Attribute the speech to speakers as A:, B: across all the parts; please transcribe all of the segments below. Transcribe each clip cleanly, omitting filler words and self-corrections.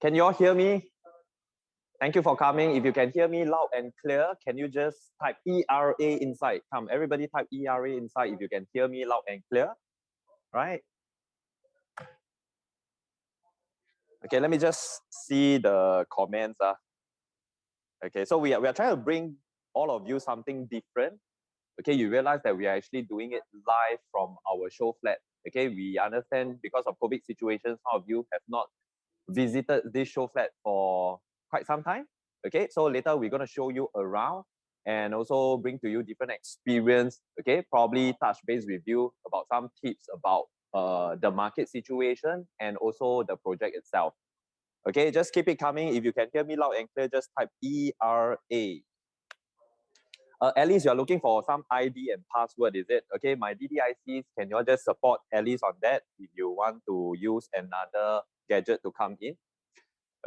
A: Can you all hear me? Thank you for coming. If you can hear me loud and clear, can you just type ERA inside? Come, everybody type ERA inside if you can hear me loud and clear, right? Okay, let me just see the comments. Okay, so we are trying to bring all of you something different. Okay, you realize that we are actually doing it live from our Showflat. Okay, we understand because of COVID situations, some of you have not visited this Showflat for quite some time. Okay, so later we're going to show you around and also bring to you different experience. Okay, probably touch base with you about some tips about the market situation and also the project itself. Okay, just keep it coming. If you can hear me loud and clear, just type ERA. Alice, you're looking for some ID and password, is it? Okay, my DDICs, can you all just support Alice on that if you want to use another gadget to come in?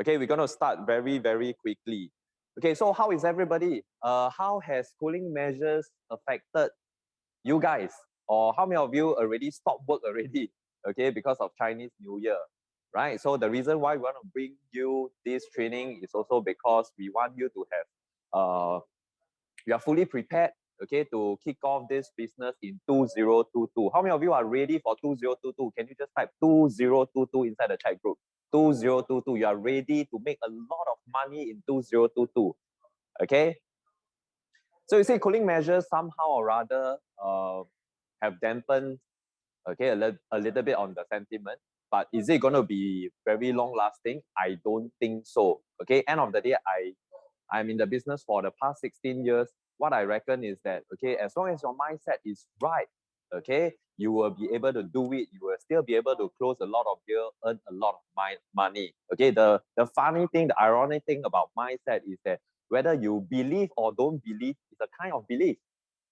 A: Okay, we're going to start very, very quickly. Okay, so how is everybody? How has cooling measures affected you guys? Or how many of you already stopped work already? Okay, because of Chinese New Year, right? So the reason why we want to bring you this training is also because we want you to have we are fully prepared, okay, to kick off this business in 2022. How many of you are ready for 2022? Can you just type 2022 inside the chat group? 2022, you are ready to make a lot of money in 2022, okay? So you see, cooling measures somehow or rather have dampened, okay, a little bit on the sentiment, but is it going to be very long lasting? I don't think so, okay? End of the day, I'm in the business for the past 16 years. What I reckon is that, okay, as long as your mindset is right, okay, you will be able to do it. You will still be able to close a lot of deals, earn a lot of money. Okay, the funny thing, the ironic thing about mindset is that whether you believe or don't believe is a kind of belief,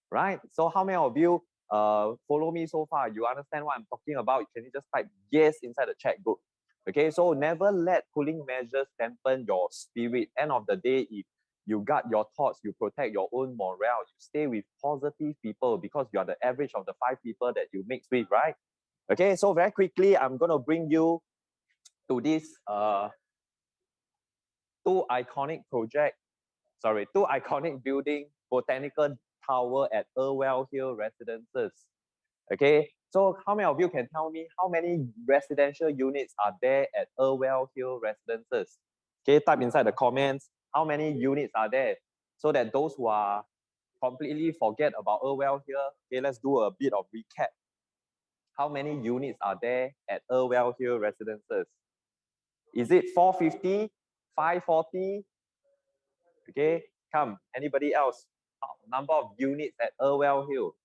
A: right? So how many of you follow me so far? You understand what I'm talking about? Can you just type yes inside the chat group? Okay, so never let cooling measures dampen your spirit. End of the day, if you got your thoughts, you protect your own morale, you stay with positive people because you are the average of the 5 people that you mix with, right? Okay, so very quickly, I'm going to bring you to this two iconic building, Botanical Tower at Irwell Hill Residences. Okay, so how many of you can tell me how many residential units are there at Irwell Hill Residences? Okay, type inside the comments how many units are there so that those who are completely forget about Irwell Hill, okay, let's do a bit of recap. How many units are there at Irwell Hill Residences? Is it 450, 540? Okay, come, anybody else? Number of units at Irwell Hill.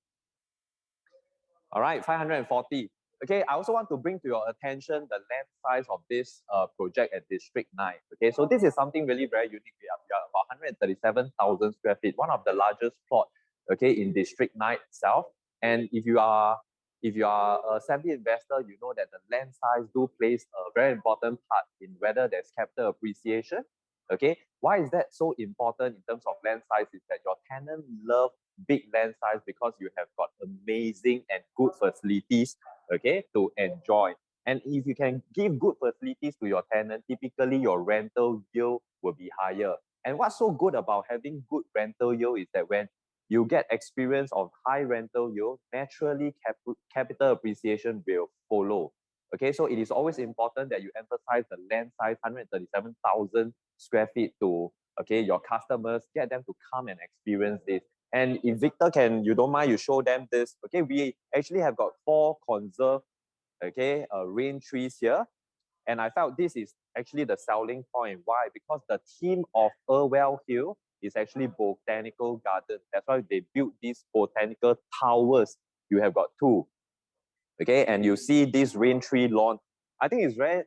A: All right, 540. Okay, I also want to bring to your attention the land size of this project at District 9. Okay, so this is something really very unique. We are about 137,000 square feet, one of the largest plot, okay, in District 9 itself. And if you are a savvy investor, you know that the land size do plays a very important part in whether there's capital appreciation. Okay, why is that so important in terms of land size? Is that your tenant love big land size because you have got amazing and good facilities, okay, to enjoy. And if you can give good facilities to your tenant, typically your rental yield will be higher. And what's so good about having good rental yield is that when you get experience of high rental yield, naturally capital appreciation will follow. Okay, so it is always important that you emphasize the land size, 137,000 square feet to, okay, your customers, get them to come and experience this. And if Victor you don't mind, you show them this. Okay, we actually have got 4 conserved, okay, rain trees here. And I felt this is actually the selling point. Why? Because the theme of Irwell Hill is actually botanical garden. That's why they built these botanical towers. You have got 2. Okay, and you see this rain tree lawn. I think it's very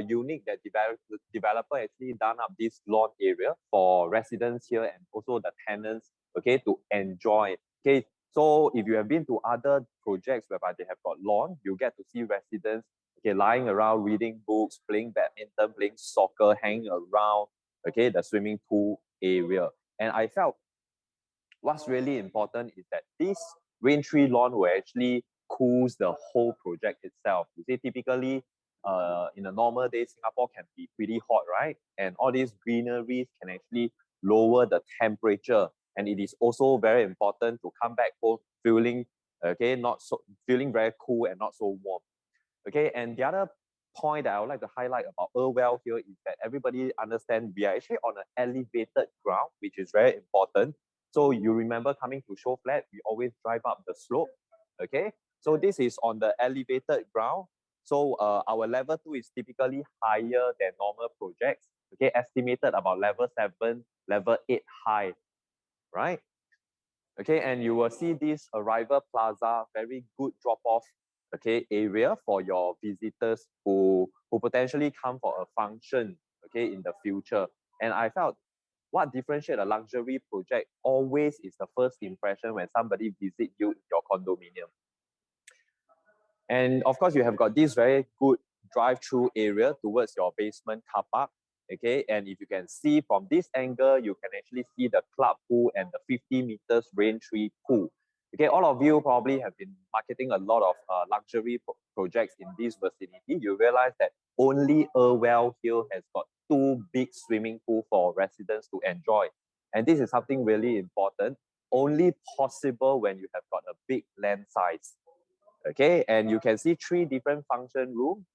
A: unique that the developer actually done up this lawn area for residents here and also the tenants, okay, to enjoy. Okay, so if you have been to other projects whereby they have got lawn, you get to see residents, okay, lying around reading books, playing badminton, playing soccer, hanging around, okay, the swimming pool area. And I felt what's really important is that this rain tree lawn will actually cools the whole project itself. You see, typically in a normal day, Singapore can be pretty hot, right? And all these greeneries can actually lower the temperature. And it is also very important to come back home feeling, okay, not so feeling very cool and not so warm. Okay, and the other point that I would like to highlight about Irwell here is that everybody understand we are actually on an elevated ground, which is very important. So you remember coming to Showflat, we always drive up the slope. Okay, so this is on the elevated ground. So our level 2 is typically higher than normal projects. Okay, estimated about level 7, level 8 high, right? Okay, and you will see this arrival plaza, very good drop-off, okay, area for your visitors who potentially come for a function, okay, in the future. And I felt what differentiates a luxury project always is the first impression when somebody visit you in your condominium. And of course, you have got this very good drive-through area towards your basement car park. Okay, and if you can see from this angle, you can actually see the club pool and the 50 meters rain-tree pool. Okay, all of you probably have been marketing a lot of luxury projects in this vicinity. You realize that only Irwell Hill has got 2 big swimming pools for residents to enjoy. And this is something really important, only possible when you have got a big land size. Okay, and you can see 3 different function rooms.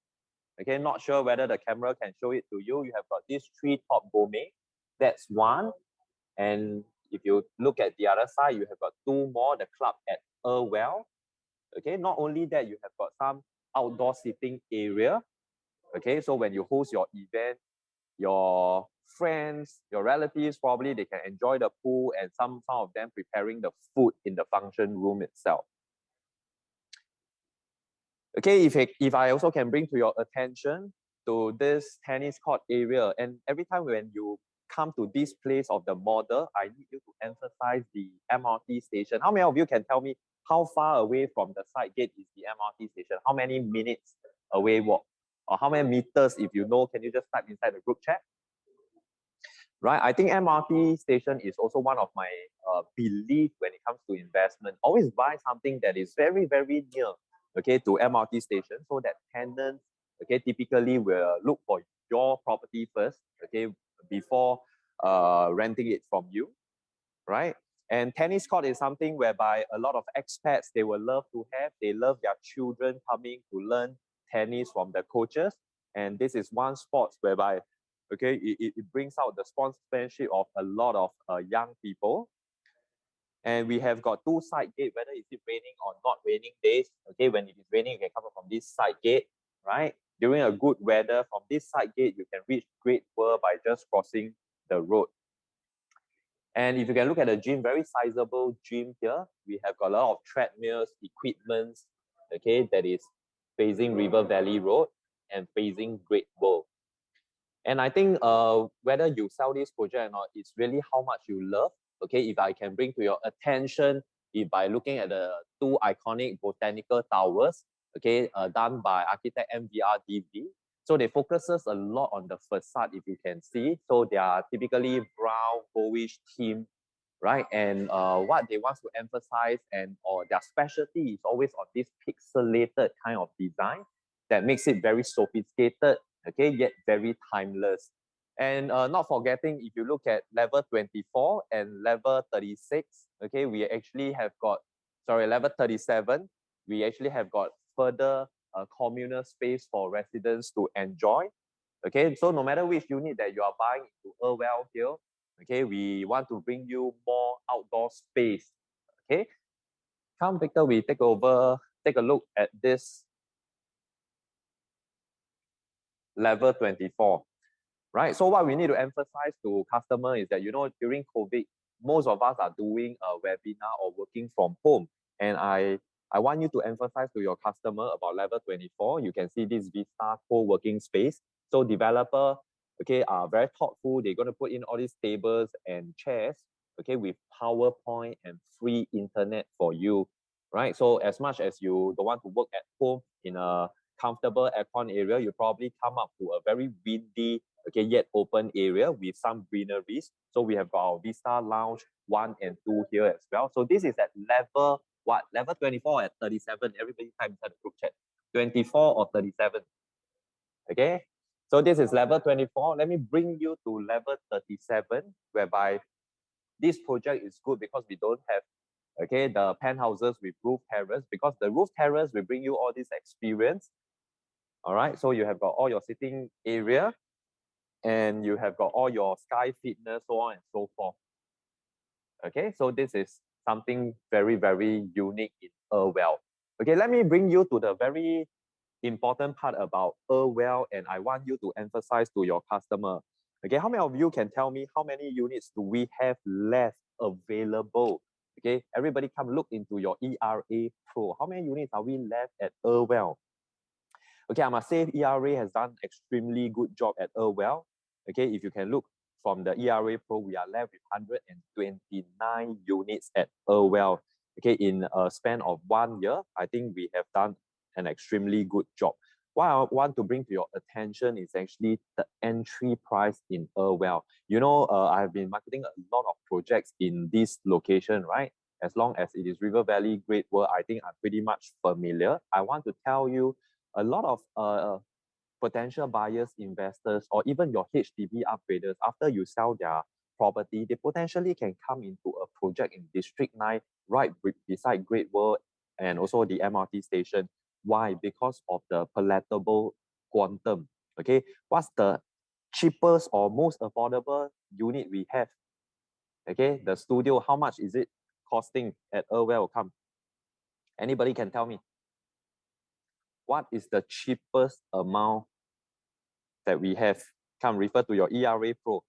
A: Okay, not sure whether the camera can show it to you. You have got these 3 top gourmet. That's one. And if you look at the other side, you have got 2 more, the club at Irwell. Okay, not only that, you have got some outdoor seating area. Okay, so when you host your event, your friends, your relatives, probably they can enjoy the pool and some of them preparing the food in the function room itself. Okay, if I also can bring to your attention to this tennis court area, and every time when you come to this place of the model, I need you to emphasize the MRT station. How many of you can tell me how far away from the side gate is the MRT station? How many minutes away walk? Or how many meters, if you know, can you just type inside the group chat? Right, I think MRT station is also one of my belief when it comes to investment. Always buy something that is very, very near, okay, to MRT station, so that tenants, okay, typically will look for your property first, okay, before renting it from you, right? And tennis court is something whereby a lot of expats, they will love to have. They love their children coming to learn tennis from the coaches. And this is one sport whereby, okay, it brings out the sponsorship of a lot of young people. And we have got 2 side gates, whether it's raining or not raining days. Okay, when it is raining, you can come from this side gate, right? During a good weather, from this side gate, you can reach Great World by just crossing the road. And if you can look at the gym, very sizable gym here. We have got a lot of treadmills, equipments, okay, that is facing River Valley Road and facing Great World. And I think whether you sell this project or not, it's really how much you love. Okay, if I can bring to your attention, if by looking at the 2 iconic Botanical Towers, okay, done by architect MVRDV. So they focuses a lot on the facade, if you can see. So they are typically brown, goldish theme, right? And what they want to emphasize or their specialty is always on this pixelated kind of design that makes it very sophisticated, okay, yet very timeless. And not forgetting, if you look at level 24 and level 36, okay, we actually have got, sorry, level 37, we actually have got further communal space for residents to enjoy. Okay, so no matter which unit that you are buying into Irwell here, okay, we want to bring you more outdoor space. Okay, come Victor, we take a look at this level 24. Right, so what we need to emphasize to customer is that, you know, during COVID, most of us are doing a webinar or working from home. And I want you to emphasize to your customer about level 24. You can see this Vista co-working space. So developer, okay, are very thoughtful. They're going to put in all these tables and chairs, okay, with PowerPoint and free internet for you, right? So as much as you don't want to work at home in a comfortable aircon area, you probably come up to a very windy, okay, yet open area with some greeneries. So we have got our Vista Lounge 1 and 2 here as well. So this is at level, what? Level 24 at 37. Everybody type inside the group chat. 24 or 37? Okay, so this is level 24. Let me bring you to level 37, whereby this project is good because we don't have, okay, the penthouses with roof terrace, because the roof terrace will bring you all this experience. All right, so you have got all your sitting area and you have got all your sky fitness, so on and so forth. Okay, so this is something very, very unique in Irwell. Okay, let me bring you to the very important part about Irwell, and I want you to emphasize to your customer. Okay, how many of you can tell me how many units do we have left available? Okay, everybody come look into your ERA Pro. How many units are we left at Irwell? Okay, I must say ERA has done extremely good job at Irwell. Okay, if you can look from the ERA Pro, we are left with 129 units at Irwell. Okay, in a span of 1 year, I think we have done an extremely good job. What I want to bring to your attention is actually the entry price in Irwell. You know, I have been marketing a lot of projects in this location, right? As long as it is River Valley, Great World, I think I'm pretty much familiar. I want to tell you a lot of potential buyers, investors, or even your HDB upgraders, after you sell their property, they potentially can come into a project in District 9 right beside Great World and also the MRT station. Why? Because of the palatable quantum. Okay, what's the cheapest or most affordable unit we have? Okay, the studio, how much is it costing at Irwell? Come, anybody can tell me. What is the cheapest amount that we have? Come, refer to your ERA Pro.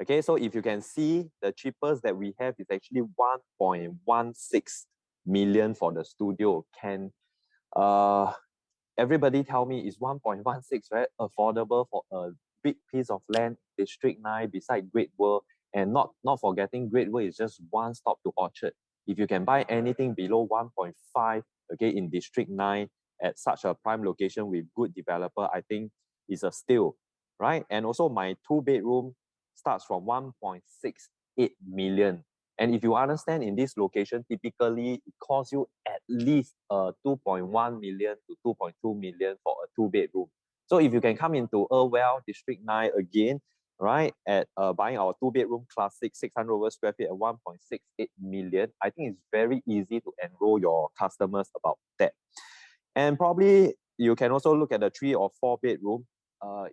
A: Okay, so if you can see, the cheapest that we have is actually 1.16 million for the studio. Can everybody tell me, is 1.16 right affordable for a big piece of land, District 9 beside Great World? And not forgetting, Great World is just one stop to Orchard. If you can buy anything below 1.5, okay, in District 9 at such a prime location with good developer, I think is a steal, right? And also my 2-bedroom starts from 1.68 million. And if you understand, in this location, typically it costs you at least 2.1 million to 2.2 million for a 2-bedroom. So if you can come into Irwell, District 9 again, right, at buying our 2-bedroom classic 600 over square feet at 1.68 million, I think it's very easy to enroll your customers about that. And probably you can also look at the 3 or 4-bedroom.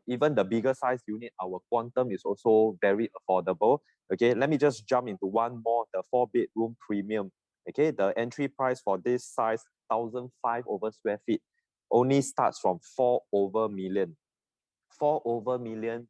A: Even the bigger size unit, our quantum is also very affordable. Okay, let me just jump into one more, the 4-bedroom premium. Okay, the entry price for this size, 1,005 over square feet, only starts from 4 over million. 4 over million,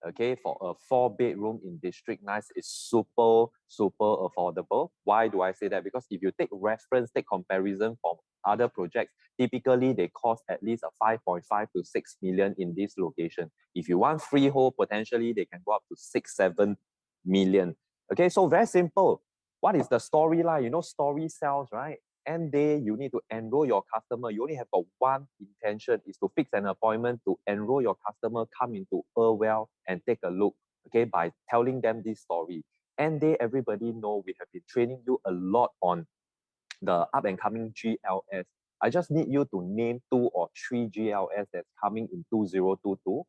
A: okay, for a 4-bedroom in District 9 is super, super affordable. Why do I say that? Because if you take reference, take comparison from other projects, typically they cost at least a 5.5 to 6 million in this location. If you want freehold, potentially they can go up to 6-7 million. Okay, so very simple. What is the storyline? You know, story sells, right? End day, you need to enroll your customer. You only have got one intention, is to fix an appointment to enroll your customer, come into Irwell and take a look, okay, by telling them this story. End day, everybody know we have been training you a lot on the up and coming GLS. I just need you to name 2 or 3 GLS that's coming in 2022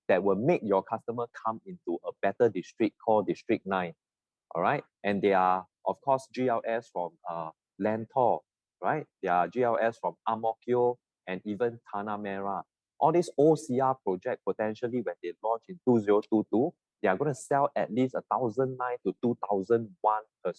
A: that will make your customer come into a better district called District 9. All right, and they are, of course, GLS from Lentor, right? They are GLS from Amokyo and even Tanah Merah. All these OCR project, potentially when they launch in 2022, they are going to sell at least 1,009 to 2,001 per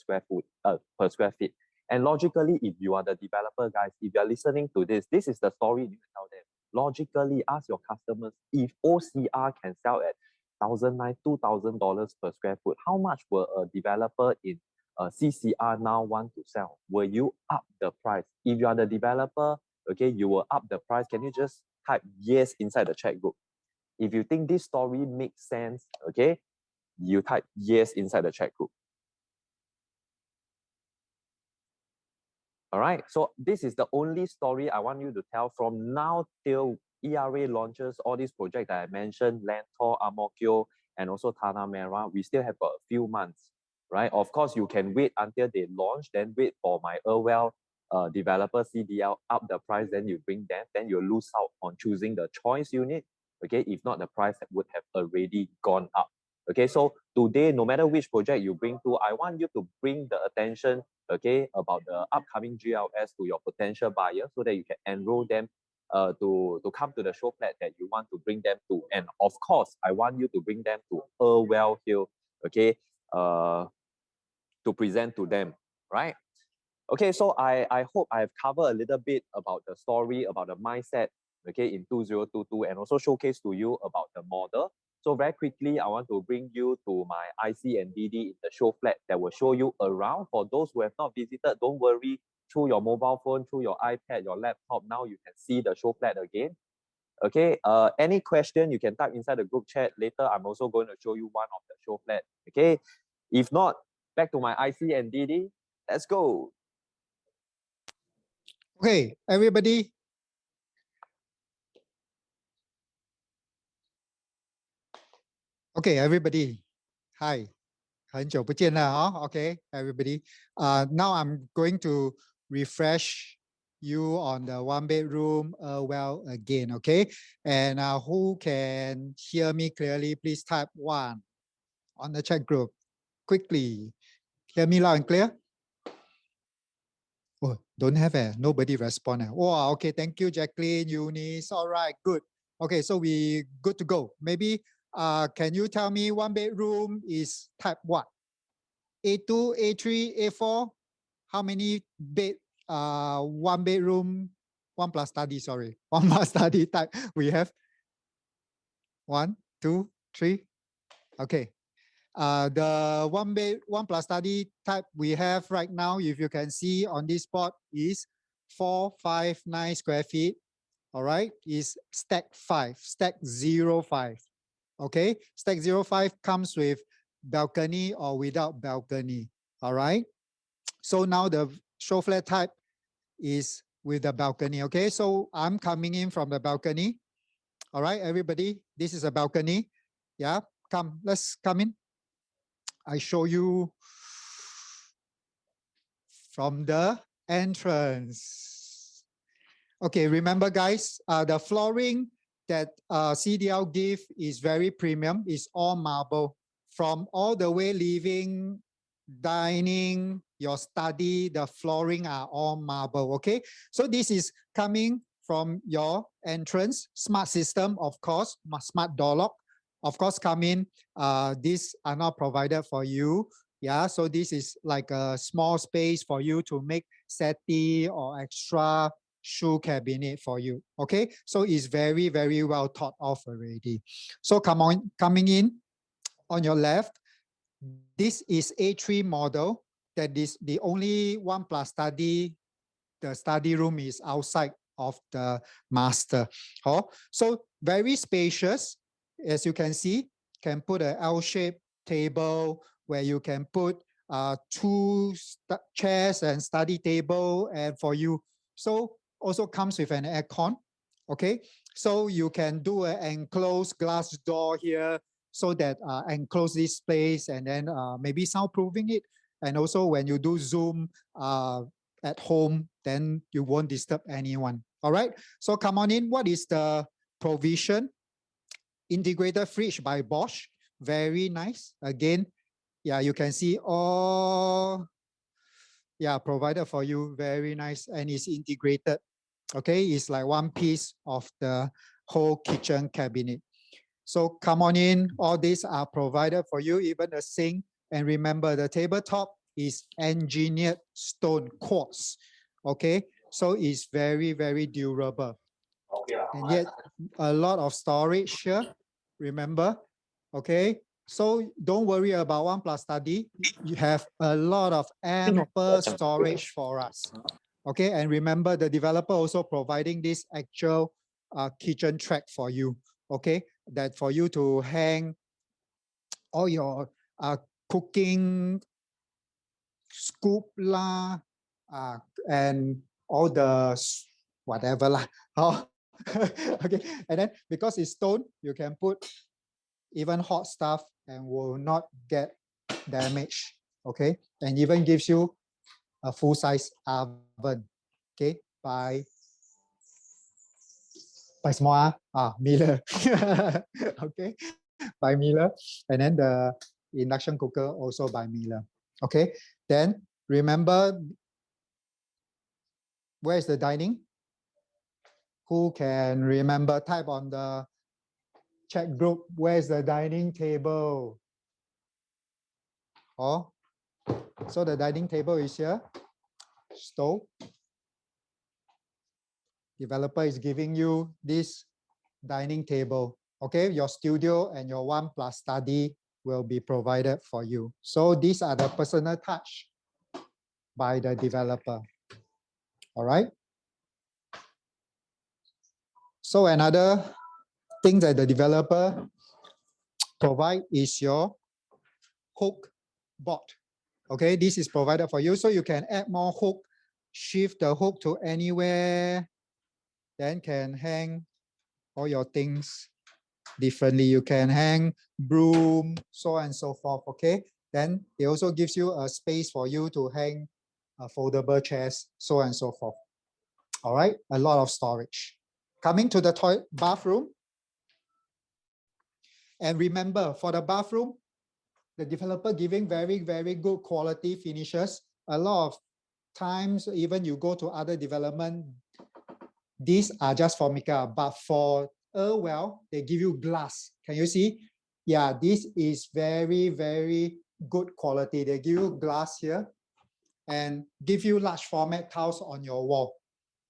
A: square feet. And logically, if you are the developer, guys, if you are listening to this, this is the story you need to tell them. Logically, ask your customers, if OCR can sell at $1,009, $2,000 per square foot, how much will a developer in CCR now want to sell? Will you up the price? If you are the developer, okay, you will up the price. Can you just type yes inside the chat group? If you think this story makes sense, okay, you type yes inside the chat group. All right, so this is the only story I want you to tell from now till ERA launches, all these projects that I mentioned, Lentor, Amokyo, and also Tanah Merah. We still have a few months, right? Of course, you can wait until they launch, then wait for my Irwell developer CDL up the price, then you bring them, then you lose out on choosing the choice unit. Okay, if not, the price would have already gone up. Okay, so today, no matter which project you bring to, I want you to bring the attention, okay, about the upcoming GLS to your potential buyer so that you can enroll them to come to the show flat that you want to bring them to. And of course, I want you to bring them to Irwell Hill, okay, to present to them, right? Okay, so I hope I've covered a little bit about the story, about the mindset, okay, in 2022, and also showcase to you about the model. So very quickly, I want to bring you to my IC and DD in the show flat that will show you around. For those who have not visited, don't worry, through your mobile phone, through your iPad, your laptop, now you can see the show flat again. Okay, any question you can type inside the group chat. Later, I'm also going to show you one of the show flat. Okay, if not, back to my IC and DD. Let's go.
B: Okay, everybody. Okay, everybody. Hi. 很久不见了, huh? Okay, everybody. Now I'm going to refresh you on the one bedroom well again, okay? And who can hear me clearly, please type 1 on the chat group. Quickly. Hear me loud and clear? Oh, don't have nobody respond. Oh, okay, thank you, Jacqueline, Eunice. All right, good. Okay, so we good to go. Maybe can you tell me one bedroom is type what? A2, A3, A4? How many bed, one bedroom, one plus study, sorry. One plus study type we have? 1, 2, 3. Okay. The one plus study type we have right now, if you can see on this board, is 459 square feet. All right, is stack 5, stack 05. Okay, stack 05 comes with balcony or without balcony. All right, so now the show flat type is with the balcony. Okay, so I'm coming in from the balcony. All right, everybody, this is a balcony. Yeah, come, let's come in. I show you from the entrance. Okay, remember guys, the flooring that CDL give is very premium, is all marble. From all the way living, dining, your study, the flooring are all marble, okay? So this is coming from your entrance, smart system, of course, smart door lock. Of course, come in, these are not provided for you. Yeah, so this is like a small space for you to make settee or extra shoe cabinet for you. Okay, so it's very, very well thought of already. So coming in on your left, this is A3 model. That is the only one plus study. The study room is outside of the master. Oh, so very spacious. As you can see, can put an L-shaped table where you can put 2 chairs and study table and for you. So also comes with an aircon. Okay, so you can do an enclosed glass door here so that enclose this space and then maybe soundproofing it. And also when you do Zoom at home, then you won't disturb anyone. All right, so come on in. What is the provision? Integrator fridge by Bosch, very nice. Again, yeah, you can see all, yeah, provided for you, very nice, and it's integrated. Okay, it's like one piece of the whole kitchen cabinet. So come on in, all these are provided for you, even the sink. And remember, the tabletop is engineered stone quartz. Okay, so it's very, very durable. And yet a lot of storage here, remember. Okay, so don't worry about one plus study. You have a lot of ample storage for us. Okay, and remember the developer also providing this actual kitchen track for you. Okay, that for you to hang all your cooking scoop lah, and all the whatever lah. Okay, and then because it's stone, you can put even hot stuff and will not get damaged. Okay, and even gives you a full-size oven. Okay, by small Miller. Okay, by Miller. And then the induction cooker also by Miller. Okay, then remember, where is the dining? Who can remember? Type on the chat group, where's the dining table? Oh, so the dining table is here. Stove. Developer is giving you this dining table. Okay, your studio and your 1+ study will be provided for you. So these are the personal touch by the developer. All right. So another thing that the developer provide is your hook board. Okay, this is provided for you, so you can add more hook, shift the hook to anywhere, then can hang all your things differently. You can hang broom, so on and so forth. Okay, then it also gives you a space for you to hang foldable chairs, so on and so forth. All right, a lot of storage. Coming to the bathroom. And remember, for the bathroom, the developer giving very, very good quality finishes. A lot of times, even you go to other development, these are just Formica, but for Irwell, they give you glass. Can you see? Yeah, this is very, very good quality. They give you glass here and give you large format tiles on your wall.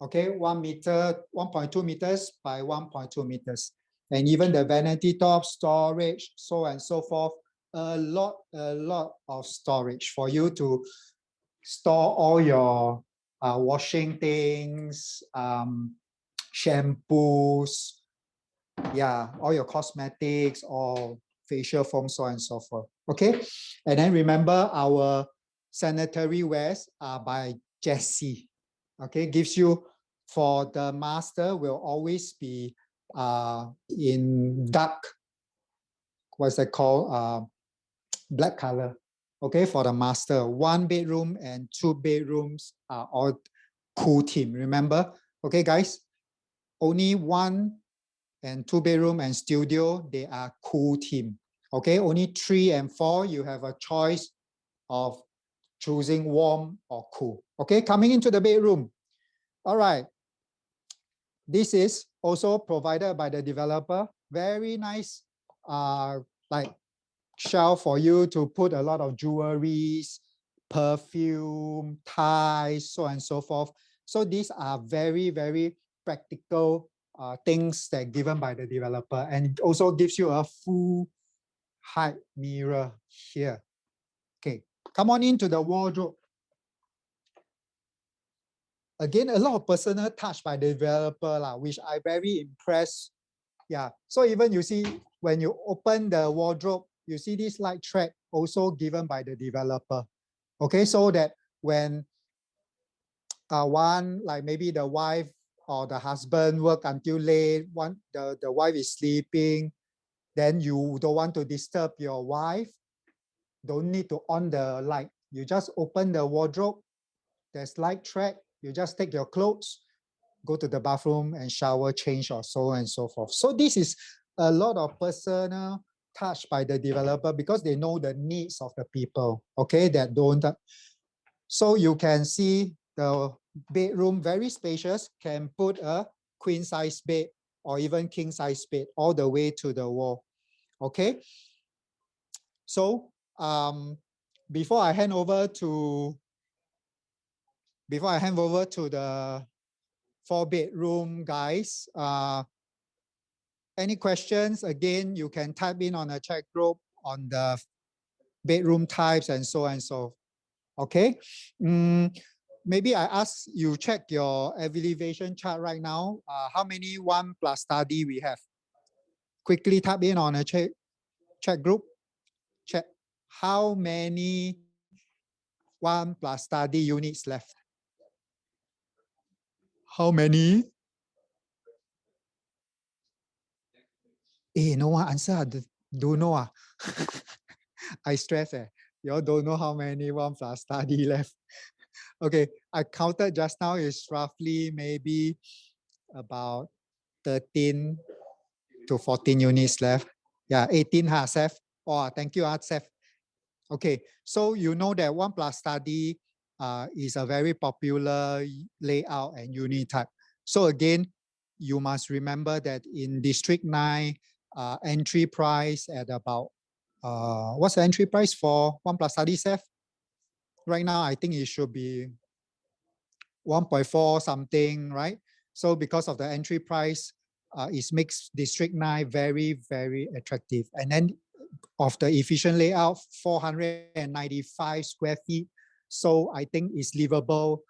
B: Okay, 1 meter, 1.2 meters by 1.2 meters. And even the vanity top, storage, so on and so forth. A lot of storage for you to store all your washing things, shampoos, yeah, all your cosmetics or facial foam, so on and so forth. Okay, and then remember our sanitary wares are by Jessie. Okay, gives you, for the master will always be in dark, what's that called, black color. Okay, for the master, 1 bedroom and 2 bedrooms are all cool theme. Remember, okay, guys, only 1 and 2 bedroom and studio, they are cool theme. Okay, only 3 and 4, you have a choice of choosing warm or cool. Okay, coming into the bedroom. All right, this is also provided by the developer. Very nice, like shelf for you to put a lot of jewelries, perfume, ties, so on and so forth. So these are very, very practical things that given by the developer, and it also gives you a full height mirror here. Okay, come on into the wardrobe. Again, a lot of personal touch by the developer, which I very impressed. Yeah, so even you see, when you open the wardrobe, you see this light track also given by the developer. Okay, so that when one, like maybe the wife or the husband work until late, the wife is sleeping, then you don't want to disturb your wife, don't need to on the light. You just open the wardrobe, there's light track, you just take your clothes, go to the bathroom and shower, change, or so on and so forth. So this is a lot of personal touch by the developer because they know the needs of the people, okay, that don't. So you can see the bedroom, very spacious, can put a queen size bed or even king size bed all the way to the wall, okay? So before I hand over to the 4-bedroom guys, any questions? Again, you can type in on a chat group on the bedroom types and so on and so. Okay. Maybe I ask you check your elevation chart right now. How many 1+ study we have? Quickly type in on a chat group. Check how many 1+ study units left. How many? No one answer. Don't know. I stress. You all don't know how many 1+ study left. Okay, I counted just now is roughly maybe about 13 to 14 units left. Yeah, 18 Seth. Oh, thank you, Seth. Okay, so you know that 1+ study is a very popular layout and unit type. So again, you must remember that in District 9, entry price at about, what's the entry price for 1+ study, Seth? Right now, I think it should be 1.4 something, right? So because of the entry price, it makes District 9 very, very attractive. And then of the efficient layout, 495 square feet. So I think it's livable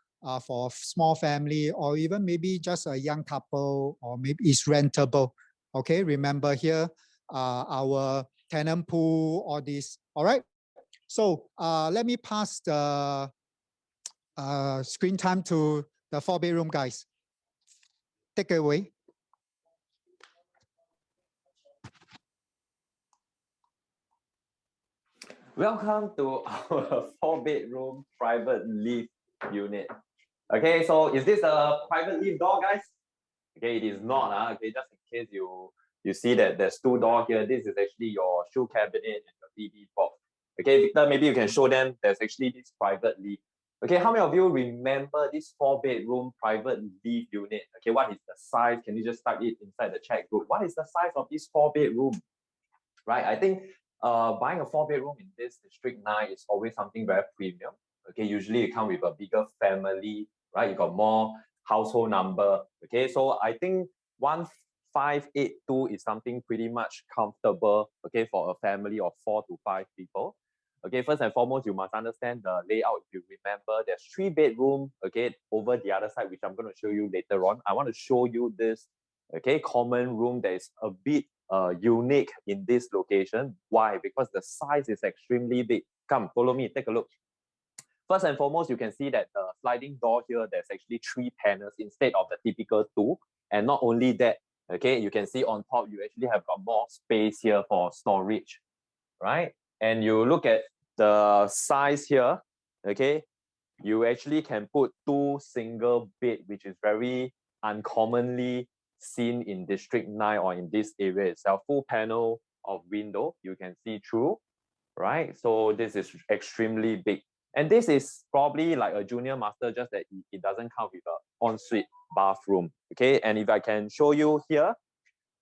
B: for a small family or even maybe just a young couple, or maybe it's rentable. Okay, remember here, our tenant pool, all this. All right. So let me pass the screen time to the 4-bedroom guys. Take it away.
A: Welcome to our 4-bedroom private lift unit. Okay, so is this a private lift door, guys? Okay, it is not. Okay, just in case you see that there's 2 doors here, this is actually your shoe cabinet and your TV box. Okay, Victor, maybe you can show them there's actually this private lift. Okay, how many of you remember this 4-bedroom private lift unit? Okay, what is the size? Can you just type it inside the chat group? What is the size of this 4-bedroom? Right, I think buying a 4-bedroom in this District 9 is always something very premium. Okay, usually you come with a bigger family, right? You got more household number. Okay, so I think 1582 is something pretty much comfortable, okay, for a family of 4 to 5 people. Okay, first and foremost, you must understand the layout. If you remember, there's 3 bedroom, okay, over the other side, which I'm going to show you later on. I want to show you this, okay, common room that is a bit unique in this location. Why? Because the size is extremely big. Come, follow me, take a look. First and foremost, you can see that the sliding door here, there's actually 3 panels instead of the typical 2. And not only that, okay, you can see on top, you actually have got more space here for storage, right? And you look at the size here, okay, you actually can put 2 single bed, which is very uncommonly seen in District 9 or in this area itself. Full panel of window, you can see through, right? So this is extremely big. And this is probably like a junior master, just that it doesn't come with an ensuite bathroom, okay? And if I can show you here,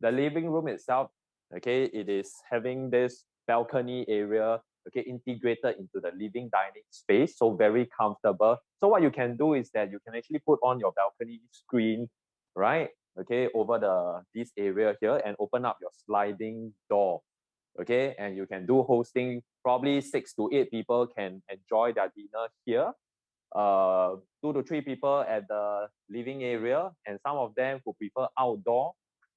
A: the living room itself, okay, it is having this balcony area, okay, integrated into the living dining space, so very comfortable. So what you can do is that you can actually put on your balcony screen, right, okay, over this area here and open up your sliding door, okay, and you can do hosting. Probably 6 to 8 people can enjoy their dinner here. 2 to 3 people at the living area, and some of them who prefer outdoor,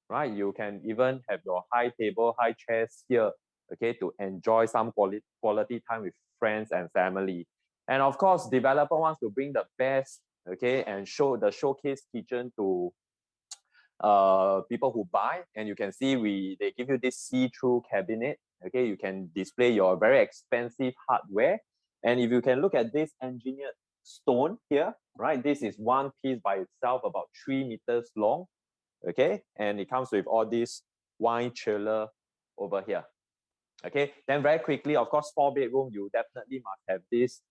A: right? You can even have your high table, high chairs here, okay, to enjoy some quality time with friends and family. And of course, developer wants to bring the best, okay, and show the showcase kitchen to people who buy. And you can see they give you this see-through cabinet, okay, you can display your very expensive hardware. And if you can look at this engineered stone here, right, this is one piece by itself about 3 meters long, okay, and it comes with all this wine chiller over here. Okay, then very quickly, of course, 4-bedroom, you definitely must have this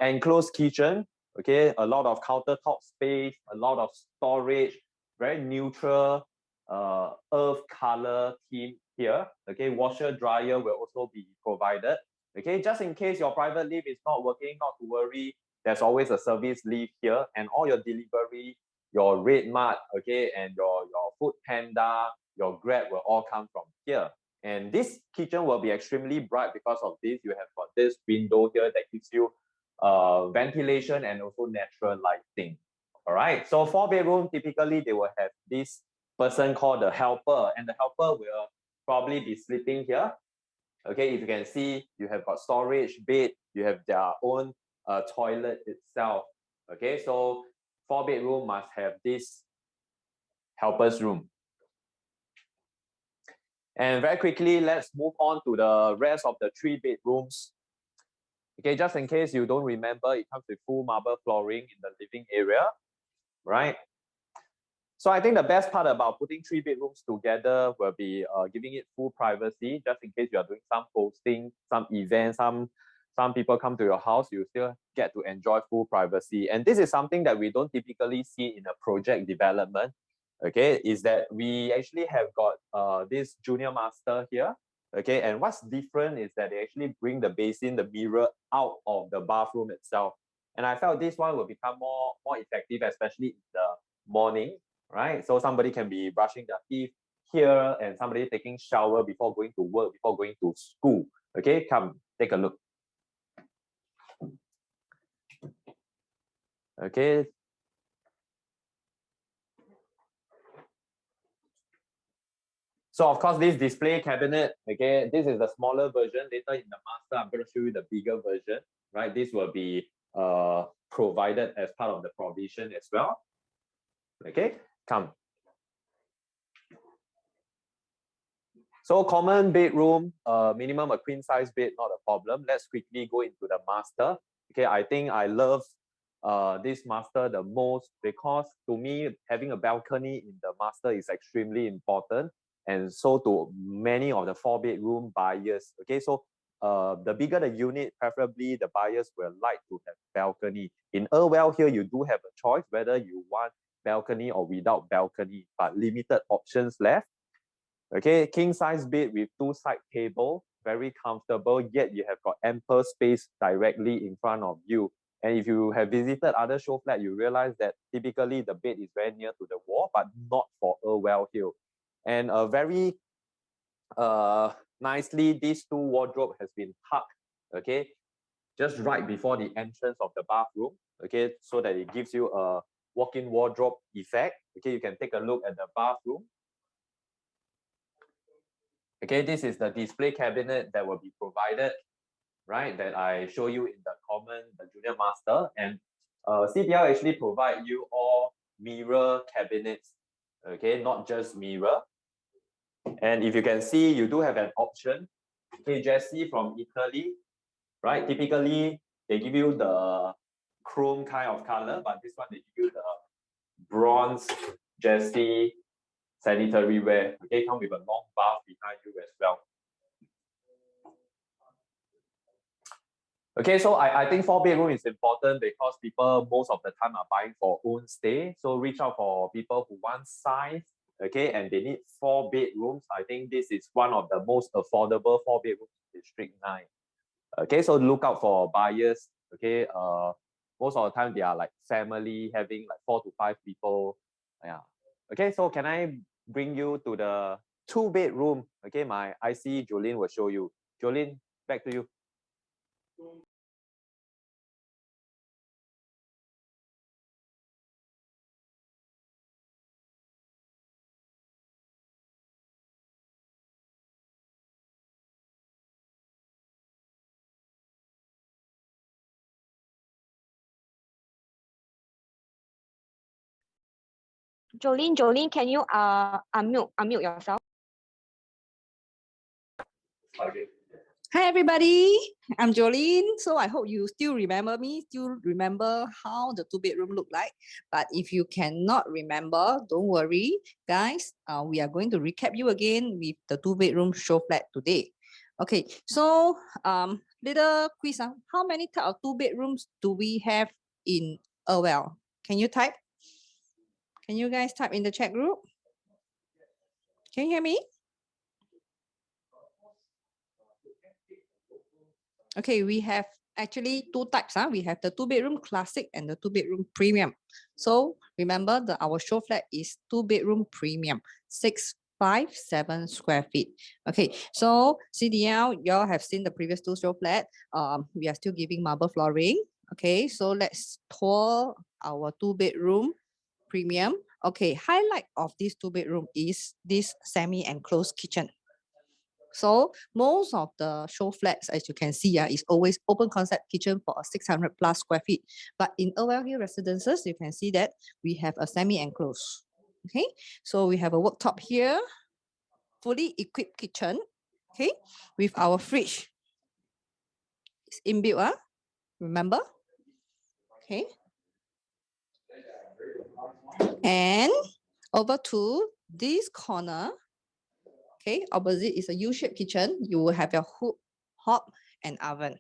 A: enclosed kitchen, okay, a lot of countertop space, a lot of storage, very neutral earth color theme here, okay, washer dryer will also be provided, okay, just in case your private lift is not working, not to worry, there's always a service lift here, and all your delivery, your Red Mart, okay, and your Food Panda, your Grab will all come from here. And this kitchen will be extremely bright because of this. You have got this window here that gives you ventilation and also natural lighting. All right. So 4-bedroom, typically they will have this person called the helper, and the helper will probably be sleeping here. Okay, if you can see, you have got storage, bed, you have their own toilet itself. Okay, so 4-bedroom must have this helper's room. And very quickly, let's move on to the rest of the 3 bedrooms. Okay, just in case you don't remember, it comes with full marble flooring in the living area, right? So I think the best part about putting 3 bedrooms together will be giving it full privacy, just in case you are doing some hosting, some events, some people come to your house, you still get to enjoy full privacy. And this is something that we don't typically see in a project development, okay, is that we actually have got this junior master here, okay, and what's different is that they actually bring the basin, the mirror out of the bathroom itself. And I felt this one will become more effective, especially in the morning, right? So somebody can be brushing their teeth here and somebody taking shower before going to work, before going to school. Okay, come take a look. Okay. So of course, this display cabinet, okay, this is the smaller version. Later in the master, I'm going to show you the bigger version, right? This will be provided as part of the provision as well. Okay, come. So common bedroom, minimum a queen size bed, not a problem. Let's quickly go into the master. Okay, I think I love this master the most because to me, having a balcony in the master is extremely important. And so to many of the 4-bedroom buyers. Okay, so the bigger the unit, preferably the buyers will like to have balcony. In Irwell here, you do have a choice whether you want balcony or without balcony, but limited options left. Okay, king size bed with 2 side table, very comfortable, yet you have got ample space directly in front of you. And if you have visited other show flat, you realize that typically the bed is very near to the wall, but not for Irwell Hill. And very nicely, these 2 wardrobe has been tucked, okay, just right before the entrance of the bathroom, okay, so that it gives you a walk-in wardrobe effect. Okay, you can take a look at the bathroom. Okay, this is the display cabinet that will be provided, right? That I show you in the common, the junior master. And CDL actually provide you all mirror cabinets, okay, not just mirror. And if you can see, you do have an option. Okay, Jesse from Italy, right? Typically, they give you the chrome kind of color, but this one they give you the bronze Jesse sanitary ware. Okay, come with a long bath behind you as well. Okay, so I think 4-bedroom is important because people most of the time are buying for own stay. So reach out for people who want size, okay, and they need 4 bedrooms. I think this is one of the most affordable 4-bedrooms in District 9. Okay, so look out for buyers. Okay, most of the time they are like family having like 4 to 5 people. Yeah. Okay, so can I bring you to the 2-bedroom? Okay, my IC Jolene will show you. Jolene, back to you.
C: Jolene, can you unmute yourself?
A: Okay.
D: Hi everybody, I'm Jolene. So I hope you still remember me, still remember how the 2-bedroom look like. But if you cannot remember, don't worry, guys. We are going to recap you again with the 2-bedroom show flat today. Okay, so little quiz. How many type of 2-bedrooms do we have in Irwell? Can you type? Can you guys type in the chat group? Can you hear me? Okay, we have actually 2 types. We have the 2-bedroom classic and the 2-bedroom premium. So remember our show flat is 2-bedroom premium, 657 square feet. Okay, so CDL, y'all have seen the previous 2 show flat. We are still giving marble flooring. Okay, so let's tour our 2-bedroom premium. Okay, highlight of this 2-bedroom is this semi-enclosed kitchen. So most of the show flats, as you can see, is always open concept kitchen for a 600 plus square feet. But in Irwell Hill residences, you can see that we have a semi-enclosed. Okay, so we have a worktop here, fully equipped kitchen. Okay, with our fridge. It's inbuilt. Remember? Okay. And over to this corner, okay, opposite is a U-shaped kitchen. You will have your hob and oven.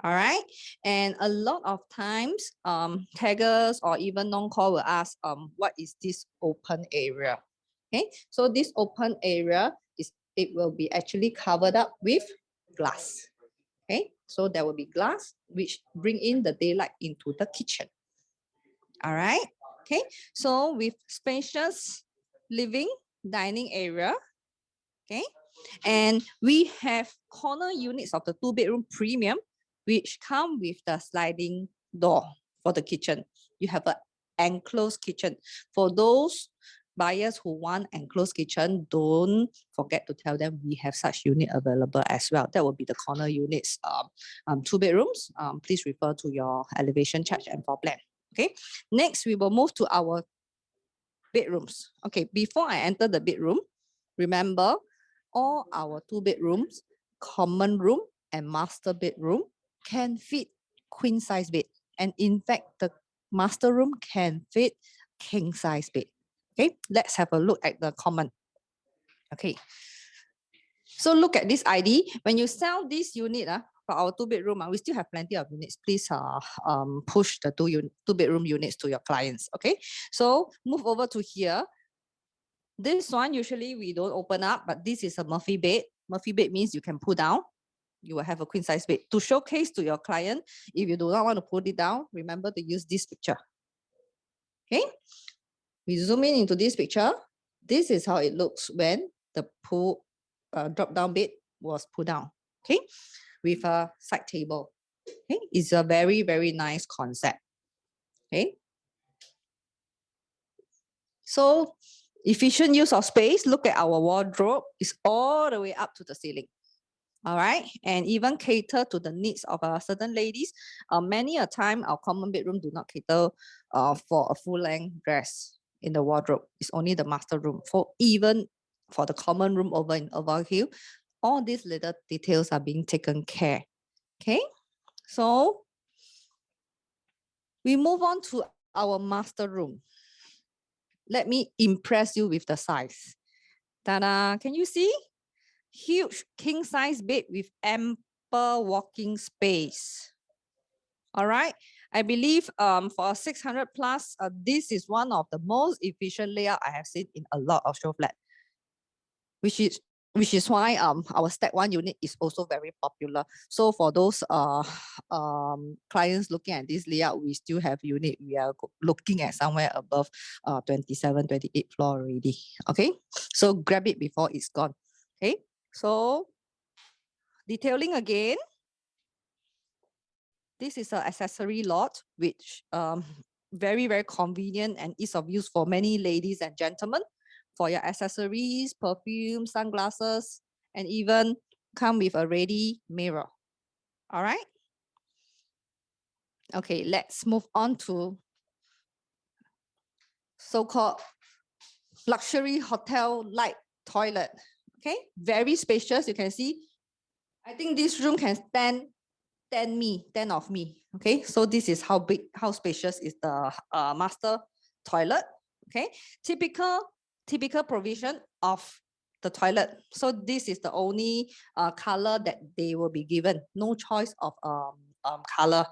D: All right. And a lot of times, taggers or even non-core will ask, what is this open area? Okay. So this open area it will be actually covered up with glass. Okay. So there will be glass which bring in the daylight into the kitchen. All right. Okay. So with spacious living dining area. Okay. And we have corner units of the 2-bedroom premium, which come with the sliding door for the kitchen. You have an enclosed kitchen. For those buyers who want enclosed kitchen, don't forget to tell them we have such unit available as well. That will be the corner units, 2 bedrooms. Please refer to your elevation chart and floor plan. Okay. Next, we will move to our bedrooms. Okay. Before I enter the bedroom, remember, all our 2 bedrooms, common room and master bedroom can fit queen size bed. And in fact, the master room can fit king size bed. Okay, let's have a look at the common. Okay, so look at this ID. When you sell this unit for our 2 bedroom, we still have plenty of units. Please push the 2 bedroom units to your clients. Okay, so move over to here. This one, usually we don't open up, but this is a Murphy bed. Murphy bed means you can pull down. You will have a queen size bed. To showcase to your client, if you do not want to put it down, remember to use this picture. Okay. We zoom in into this picture. This is how it looks when the drop down bed was pulled down. Okay. With a side table. Okay. It's a very, very nice concept. Okay. So, efficient use of space. Look at our wardrobe. It's all the way up to the ceiling. All right. And even cater to the needs of certain ladies. Many a time, our common bedroom do not cater for a full-length dress in the wardrobe. It's only the master room. Even for the common room over in Irwell Hill, all these little details are being taken care. Okay. So, we move on to our master room. Let me impress you with the size. Ta-da! Can you see? Huge king size bed with ample walking space. All right. I believe for a 600 plus, this is one of the most efficient layout I have seen in a lot of Showflat, which is why our step 1 unit is also very popular. So for those clients looking at this layout, we still have unit. We are looking at somewhere above 27, 28 floor already. Okay, so grab it before it's gone. Okay, so detailing again. This is an accessory lot, which very, very convenient and ease of use for many ladies and gentlemen. For your accessories, perfume, sunglasses, and even come with a ready mirror. All right. Okay, let's move on to so-called luxury hotel-like toilet. Okay, very spacious. You can see. I think this room can stand 10 of me. Okay, so this is how big, how spacious is the master toilet. Okay, typical provision of the toilet. So this is the only color that they will be given. No choice of color.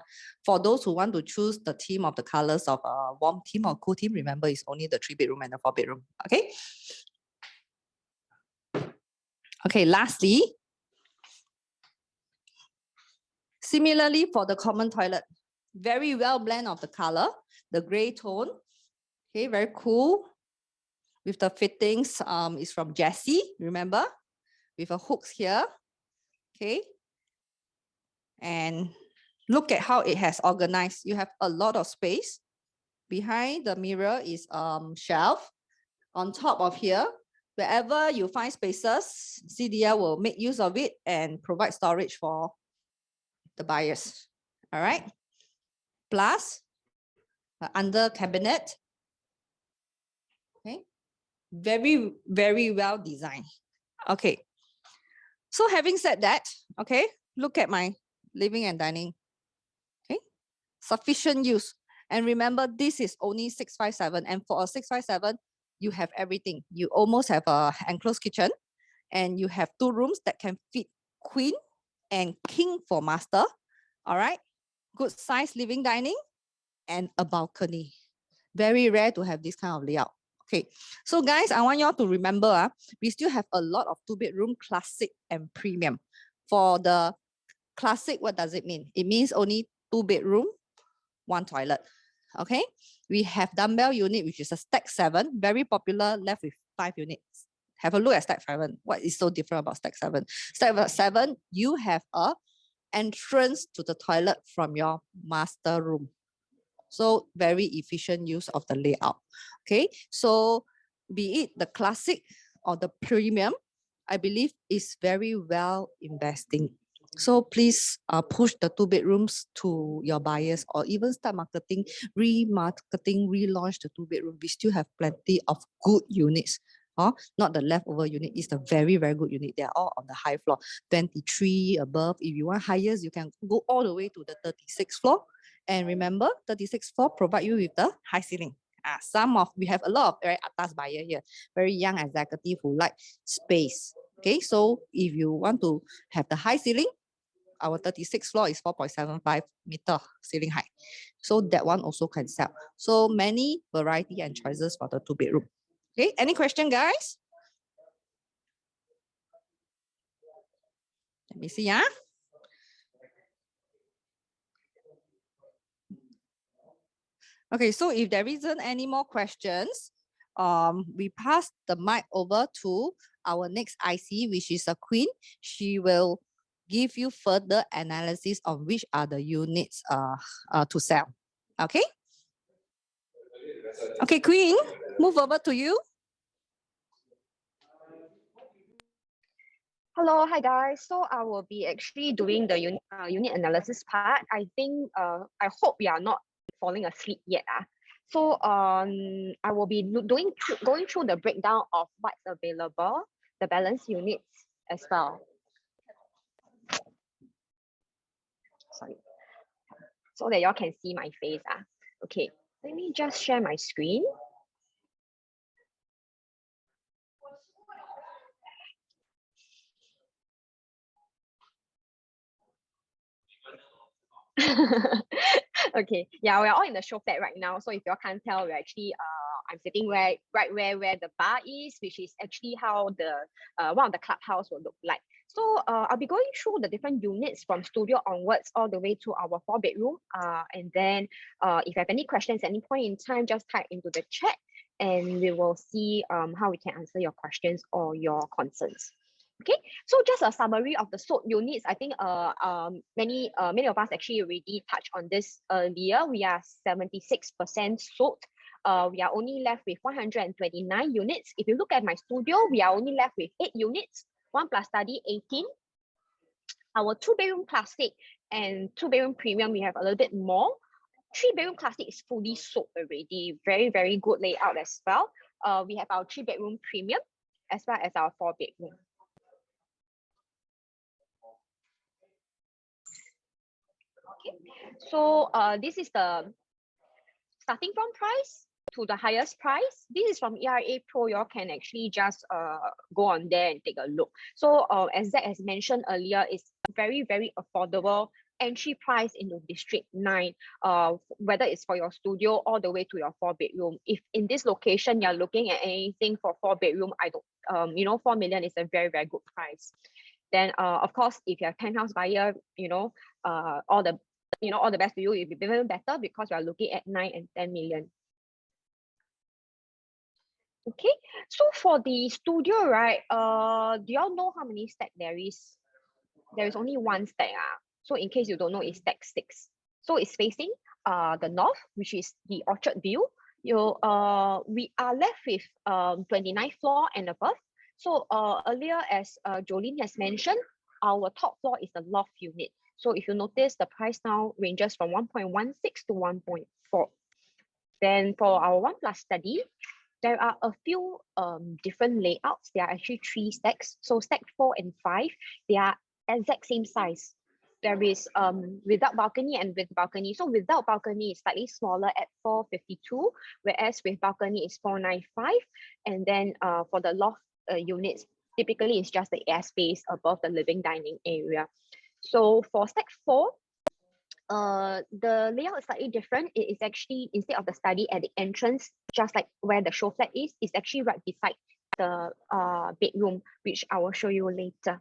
D: For those who want to choose the theme of the colors of warm theme or cool theme, remember it's only the 3 bedroom and the 4 bedroom. Okay. Okay, lastly, similarly for the common toilet, very well blend of the color, the gray tone. Okay, very cool. With the fittings, is from Jessie, remember? With a hooks here. Okay. And look at how it has organized. You have a lot of space. Behind the mirror is shelf. On top of here, wherever you find spaces, CDL will make use of it and provide storage for the buyers. All right. Plus, under cabinet. Okay. Very, very well designed. Okay. So having said that, okay, look at my living and dining. sufficient use. And remember, this is only 657. And for a 657, you have everything. You almost have a enclosed kitchen, and you have 2 rooms that can fit queen and king for master. All right. Good size living dining and a balcony. Very rare to have this kind of layout. Okay, so guys, I want y'all to remember, we still have a lot of 2-bedroom classic and premium. For the classic, what does it mean? It means only 2-bedroom, 1 toilet. Okay, we have dumbbell unit, which is a stack 7, very popular, left with 5 units. Have a look at stack 7. What is so different about stack 7? Stack 7, you have a entrance to the toilet from your master room. So very efficient use of the layout. Okay, so be it the classic or the premium, I believe is very well investing. So please push the 2 bedrooms to your buyers, or even start marketing, remarketing, relaunch the 2 bedroom. We still have plenty of good units. Not the leftover unit, is the very, very good unit. They are all on the high floor, 23 above. If you want highest, you can go all the way to the 36th floor. And remember, 36th floor provide you with the high ceiling. We have a lot of very atas buyer here, very young executive who like space. Okay, so if you want to have the high ceiling, our 36th floor is 4.75 meter ceiling height. So that one also can sell. So many variety and choices for the 2 bedroom. Okay, any question, guys? Let me see, Okay, so if there isn't any more questions, we pass the mic over to our next IC, which is a Queen. She will give you further analysis on which are the units to sell. Okay? Okay, Queen, move over to you.
C: Hello, hi guys. So I will be actually doing the unit analysis part. I think I hope you are not falling asleep yet. So I will be going through the breakdown of what's available, the balance units as well. Sorry. So that y'all can see my face. Okay, let me just share my screen. Okay, yeah, we're all in the Showflat right now. So if you all can't tell, we're actually I'm sitting right where the bar is, which is actually how the one of the clubhouse will look like. So I'll be going through the different units from studio onwards all the way to our 4-bedroom. And then if you have any questions at any point in time, just type into the chat and we will see how we can answer your questions or your concerns. Okay, so just a summary of the sold units. I think many of us actually already touched on this earlier. We are 76% sold. We are only left with 129 units. If you look at my studio, we are only left with 8 units, 1 plus study 18. Our 2-bedroom classic and 2-bedroom premium, we have a little bit more. 3-bedroom classic is fully sold already. Very, very good layout as well. We have our 3-bedroom premium as well as our 4-bedroom. Okay, so this is the starting from price to the highest price. This is from ERA Pro. You all can actually just go on there and take a look. So as Zach has mentioned earlier, it's very, very affordable entry price into District 9, whether it's for your studio all the way to your 4-bedroom. If in this location you're looking at anything for 4-bedroom, I don't 4 million is a very, very good price. Then of course, if you're a penthouse buyer, all the best to you. It'll be even better because we are looking at 9 and 10 million. Okay, so for the studio, right? Do y'all know how many stack there is? There is only 1 stack. So in case you don't know, it's stack 6. So it's facing the north, which is the Orchard view. We are left with 29th floor and above. So earlier, as Jolene has mentioned, our top floor is the loft unit. So if you notice, the price now ranges from 1.16 to 1.4. Then for our 1 plus study, there are a few different layouts. There are actually 3 stacks. So stack 4 and 5, they are exact same size. there is without balcony and with balcony. So without balcony is slightly smaller at 452, whereas with balcony is 495. And then for the loft units, typically it's just the airspace above the living dining area. So for stack 4, the layout is slightly different. It is actually, instead of the study at the entrance, just like where the show flat is, it's actually right beside the bedroom, which I will show you later.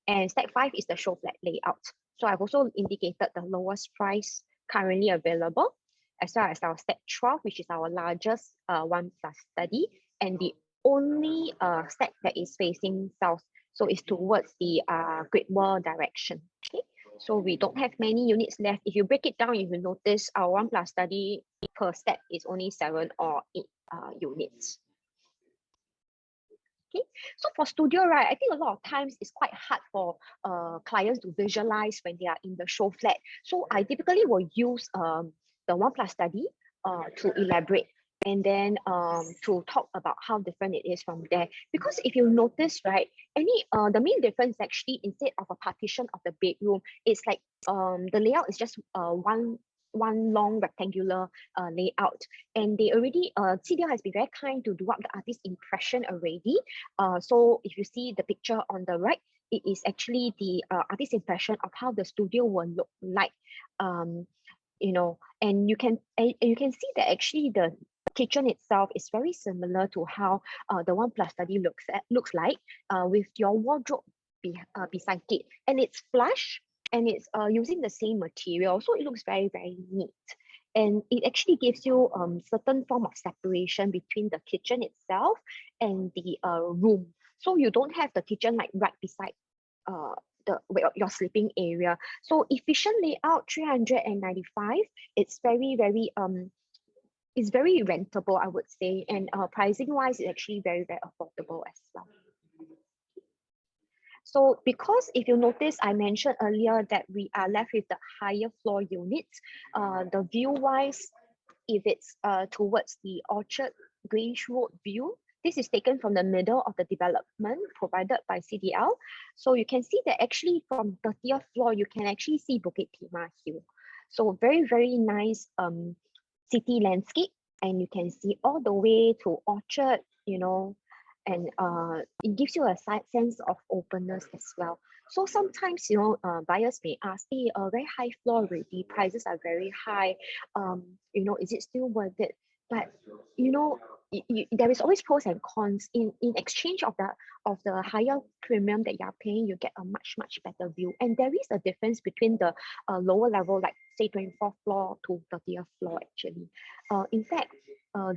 C: And stack 5 is the show flat layout. So I've also indicated the lowest price currently available, as well as our stack 12, which is our largest 1+ study, and the only stack that is facing south. So it's towards the Great Wall direction. Okay. So we don't have many units left. If you break it down, if you notice our 1+ study per step is only 7 or 8 units. Okay, so for studio, right, I think a lot of times it's quite hard for clients to visualize when they are in the show flat. So I typically will use the 1+ study to elaborate, and then to talk about how different it is from there. Because if you notice, right, the main difference actually, instead of a partition of the bedroom, it's like the layout is just one long rectangular layout, and they already CDL has been very kind to do up the artist's impression already. So if you see the picture on the right, it is actually the artist's impression of how the studio will look like. You know, and you can see that actually the kitchen itself is very similar to how the 1+ study looks like, with your wardrobe beside it, and it's flush, and it's using the same material, so it looks very, very neat. And it actually gives you certain form of separation between the kitchen itself and the room. So you don't have the kitchen like right beside your sleeping area. So efficient layout, 395. It's very, very it's very rentable, I would say, and pricing wise, it's actually very, very affordable as well. So because if you notice, I mentioned earlier that we are left with the higher floor units, the view wise, if it's towards the Orchard Grange Road view, this is taken from the middle of the development provided by CDL. So you can see that actually from 30th floor, you can actually see Bukit Timah Hill. So very, very nice city landscape, and you can see all the way to Orchard, you know, and it gives you a sense of openness as well. So sometimes, you know, buyers may ask, hey, a very high floor already, prices are very high, you know, is it still worth it? But, you know, there is always pros and cons. In exchange of the higher premium that you are paying, you get a much better view. And there is a difference between the lower level, like say 24th floor to 30th floor actually. In fact,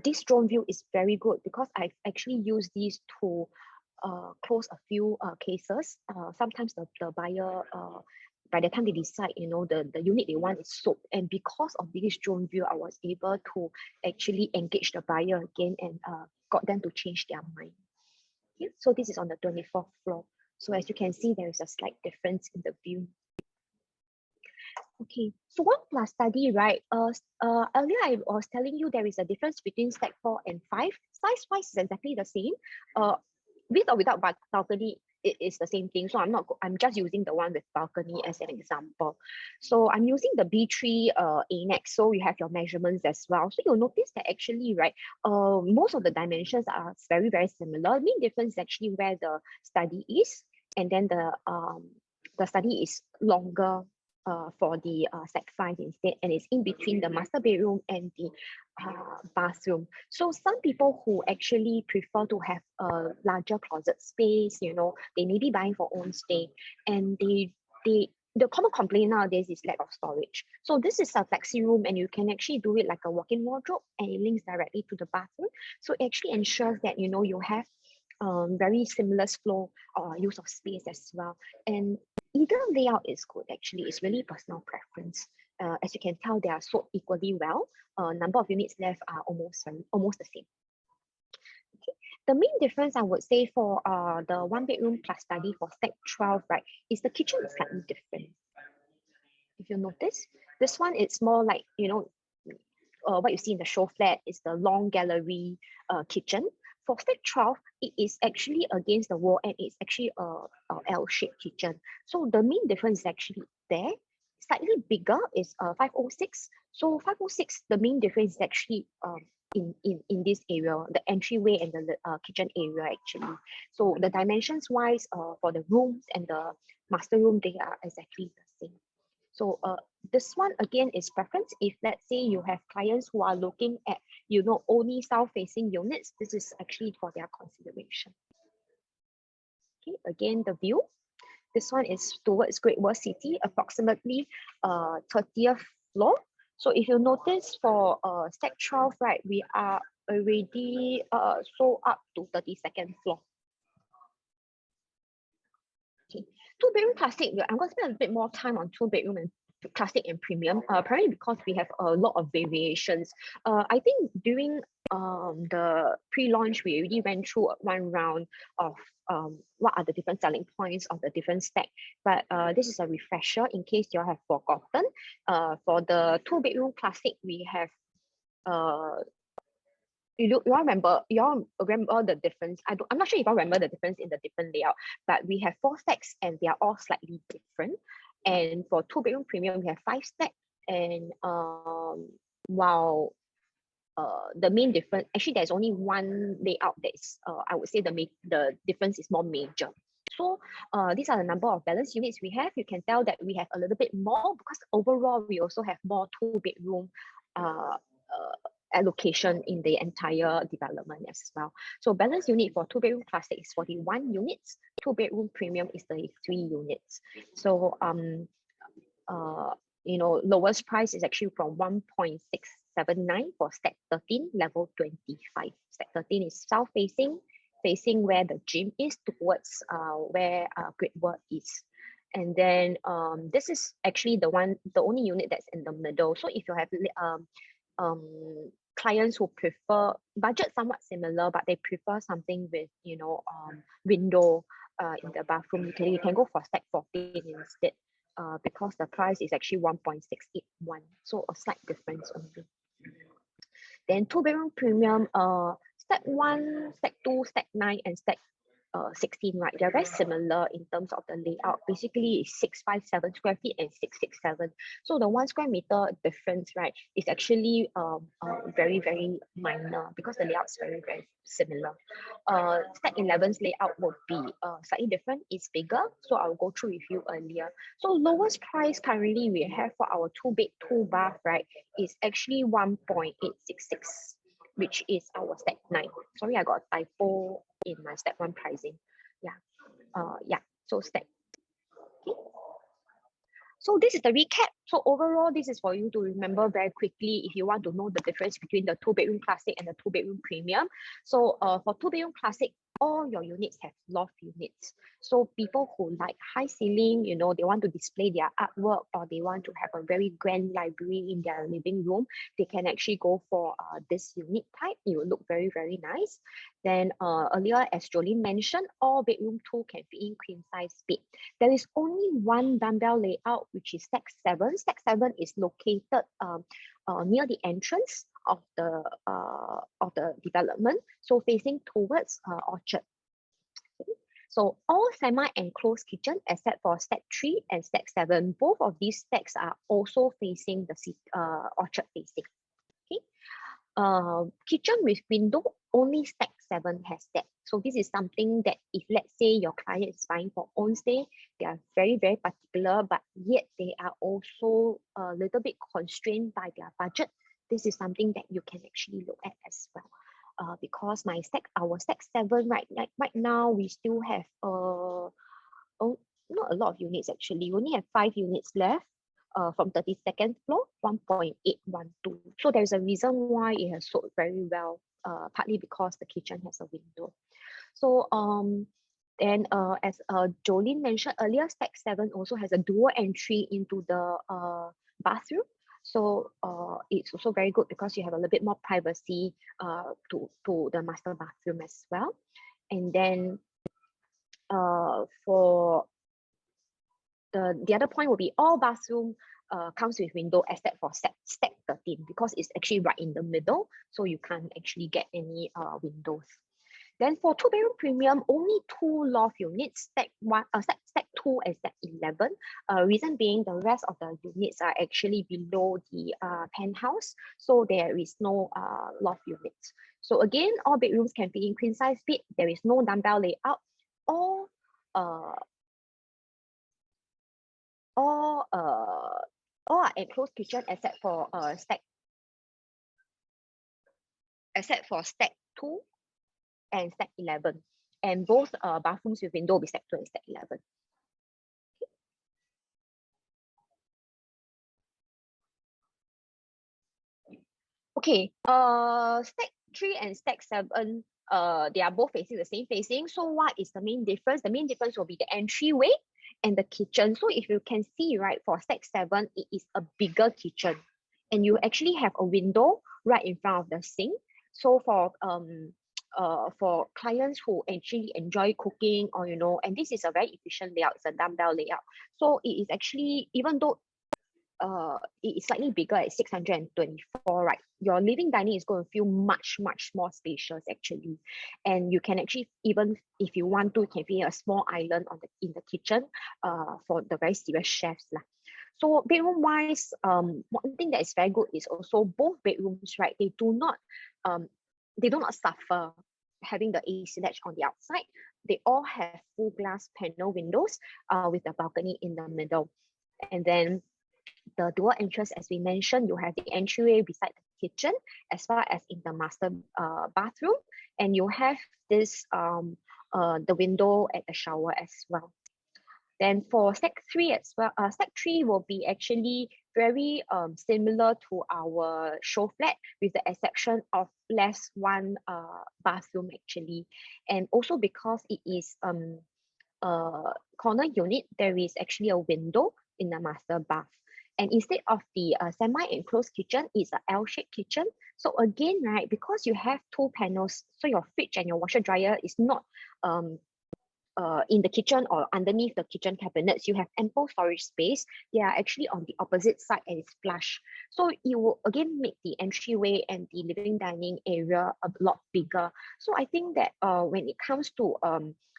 C: this drone view is very good because I've actually used these to close a few cases. Sometimes the buyer, by the time they decide, you know, the unit they want is sold, and because of this drone view, I was able to actually engage the buyer again and got them to change their mind. Okay, so this is on the 24th floor. So as you can see, there is a slight difference in the view. Okay, so 1+ study, right? Earlier I was telling you there is a difference between stack 4 and 5. Size-wise is exactly the same. With or without balcony, it is the same thing. So I'm just using the one with balcony as an example. So I'm using the B3 annex. So you have your measurements as well. So you'll notice that actually, right, most of the dimensions are very, very similar. The main difference is actually where the study is, and then the study is longer for the stack 5 instead, and it's in between the master bedroom and the bathroom. So some people who actually prefer to have a larger closet space, you know, they may be buying for own stay, and the common complaint nowadays is lack of storage. So this is a flexi room, and you can actually do it like a walk-in wardrobe, and it links directly to the bathroom. So it actually ensures that, you know, you have very seamless flow or use of space as well. And either layout is good, actually. It's really personal preference. As you can tell, they are sold equally well. Number of units left are almost the same. Okay. The main difference, I would say, for the 1-bedroom plus study for stack 12, right, is the kitchen is slightly different. If you notice, this one it's more like, you know, what you see in the show flat is the long gallery kitchen. For stack 12, it is actually against the wall, and it's actually a L-shaped kitchen. So the main difference is actually there. Slightly bigger is 506. So 506, the main difference is actually in this area, the entryway and the kitchen area actually. So the dimensions wise, for the rooms and the master room, they are exactly the same. So this one again is preference. If let's say you have clients who are looking at, you know, only south facing units, this is actually for their consideration. Okay, again, the view. This one is towards Great World City, approximately 30th floor. So if you notice for stack 12, right, we are already sold up to 32nd floor. Okay, 2-bedroom classic, I'm going to spend a bit more time on 2-bedroom and classic and premium, primarily because we have a lot of variations. I think during the pre-launch, we already went through one round of what are the different selling points of the different stack. But this is a refresher in case you all have forgotten. For the 2-bedroom classic, we have you all remember the difference. I'm not sure if I remember the difference in the different layout, but we have 4 stacks and they are all slightly different. And for 2-bedroom premium, we have 5 stacks. And while the main difference, actually there's only one layout that is, I would say the difference is more major. So these are the number of balance units we have. You can tell that we have a little bit more because overall we also have more 2-bedroom allocation in the entire development as well. So balance unit for 2-bedroom classic is 41 units, 2-bedroom premium is 33 units. So you know, lowest price is actually from 1.679 for stack 13, level 25. Stack 13 is south facing where the gym is, towards where Great World is. And then this is actually the only unit that's in the middle. So if you have clients who prefer budget somewhat similar, but they prefer something with, you know, window in the bathroom, you can go for stack 14 instead, because the price is actually 1.681, so a slight difference only. Then 2-bedroom premium, stack 1, stack 2, stack 9, and stack 16, right? They're very similar in terms of the layout. Basically, it's 657 square feet and 667. So the 1 square meter difference, right, is actually very, very minor because the layout is very, very similar. Stack 11's layout will be slightly different. It's bigger, so I'll go through with you earlier. So lowest price currently we have for our 2-bed, 2-bath, right, is actually 1.866. which is our stack 9. Sorry, I got a typo in my stack 1 pricing. Yeah, so stack. Okay. So this is the recap. So overall, this is for you to remember very quickly if you want to know the difference between the 2-bedroom classic and the 2-bedroom premium. So for 2-bedroom classic, all your units have loft units. So people who like high ceiling, you know, they want to display their artwork, or they want to have a very grand library in their living room, they can actually go for this unit type. It will look very, very nice. Then earlier, as Jolene mentioned, all bedroom 2 can fit in queen size bed. There is only one dumbbell layout, which is stack 7. Stack 7 is located near the entrance of the development, so facing towards Orchard. Okay. So all semi-enclosed kitchen except for stack 3 and stack 7, both of these stacks are also facing the Orchard facing. Okay. Kitchen with window, only stack 7 has that. So this is something that if let's say your client is buying for own stay, they are very, very particular, but yet they are also a little bit constrained by their budget. This is something that you can actually look at as well. Because our stack 7 right now, we still have not a lot of units actually. We only have 5 units left from 32nd floor, 1.812. So there's a reason why it has sold very well, partly because the kitchen has a window. So then as Jolene mentioned earlier, stack 7 also has a dual entry into the bathroom. So it's also very good because you have a little bit more privacy to the master bathroom as well. And then for the other point will be all bathroom comes with window except for stack 13 because it's actually right in the middle, so you can't actually get any windows. Then for 2-bedroom premium, only 2 loft units, stack 2 and stack 11. Reason being, the rest of the units are actually below the penthouse, so there is no loft units. So again, all bedrooms can be in queen size bed. There is no dumbbell layout. All are enclosed kitchen except for stack 2 and stack 11, and both bathrooms with window will be stack 2 and stack 11. Okay, stack 3 and stack 7, they are both facing the same facing. So what is the main difference? The main difference will be the entryway and the kitchen. So if you can see, right, for stack 7, it is a bigger kitchen, and you actually have a window right in front of the sink. So for clients who actually enjoy cooking, or and this is a very efficient layout, it's a dumbbell layout. So it is actually, even though it is slightly bigger at 624, right, your living dining is going to feel much more spacious actually, and you can actually, even if you want to, can fit a small island in the kitchen for the very serious chefs lah. So bedroom wise, one thing that is very good is also both bedrooms, right, they do not suffer having the AC latch on the outside. They all have full glass panel windows with the balcony in the middle. And then the dual entrance, as we mentioned, you have the entryway beside the kitchen as well as in the master bathroom, and you have this the window at the shower as well. Then for stack 3 as well, stack 3 will be actually very similar to our show flat, with the exception of less one bathroom actually, and also because it is corner unit, there is actually a window in the master bath. And instead of the semi-enclosed kitchen, it's an L-shaped kitchen. So again, right, because you have 2 panels, so your fridge and your washer dryer is not in the kitchen or underneath the kitchen cabinets, you have ample storage space. They are actually on the opposite side and it's flush. So it will again make the entryway and the living dining area a lot bigger. So I think that when it comes to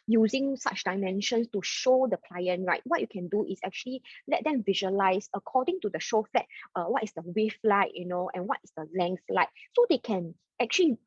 C: using such dimensions to show the client, right, what you can do is actually let them visualize according to the show flat, what is the width like, and what is the length like. So they can actually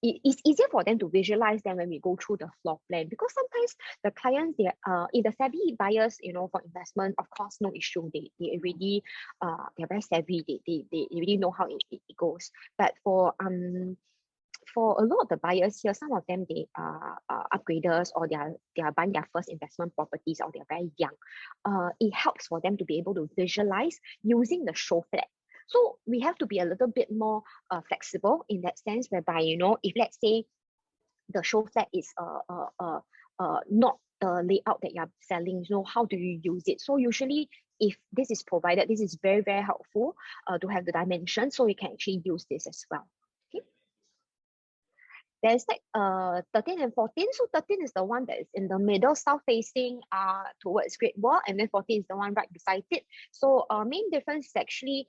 C: it's easier for them to visualize them when we go through the floor plan, because sometimes the clients, they if the savvy buyers, for investment, of course, no issue. They already they're very savvy. They really know how it goes. But for a lot of the buyers here, some of them, they are upgraders, or they are buying their first investment properties, or they're very young. It helps for them to be able to visualize using the show flat. So we have to be a little bit more flexible in that sense, whereby, if let's say the show flat is not the layout that you're selling, how do you use it? So usually, if this is provided, this is very, very helpful to have the dimension, so you can actually use this as well. There's like 13 and 14. So 13 is the one that is in the middle, south facing towards Great Wall, and then 14 is the one right beside it. So main difference is actually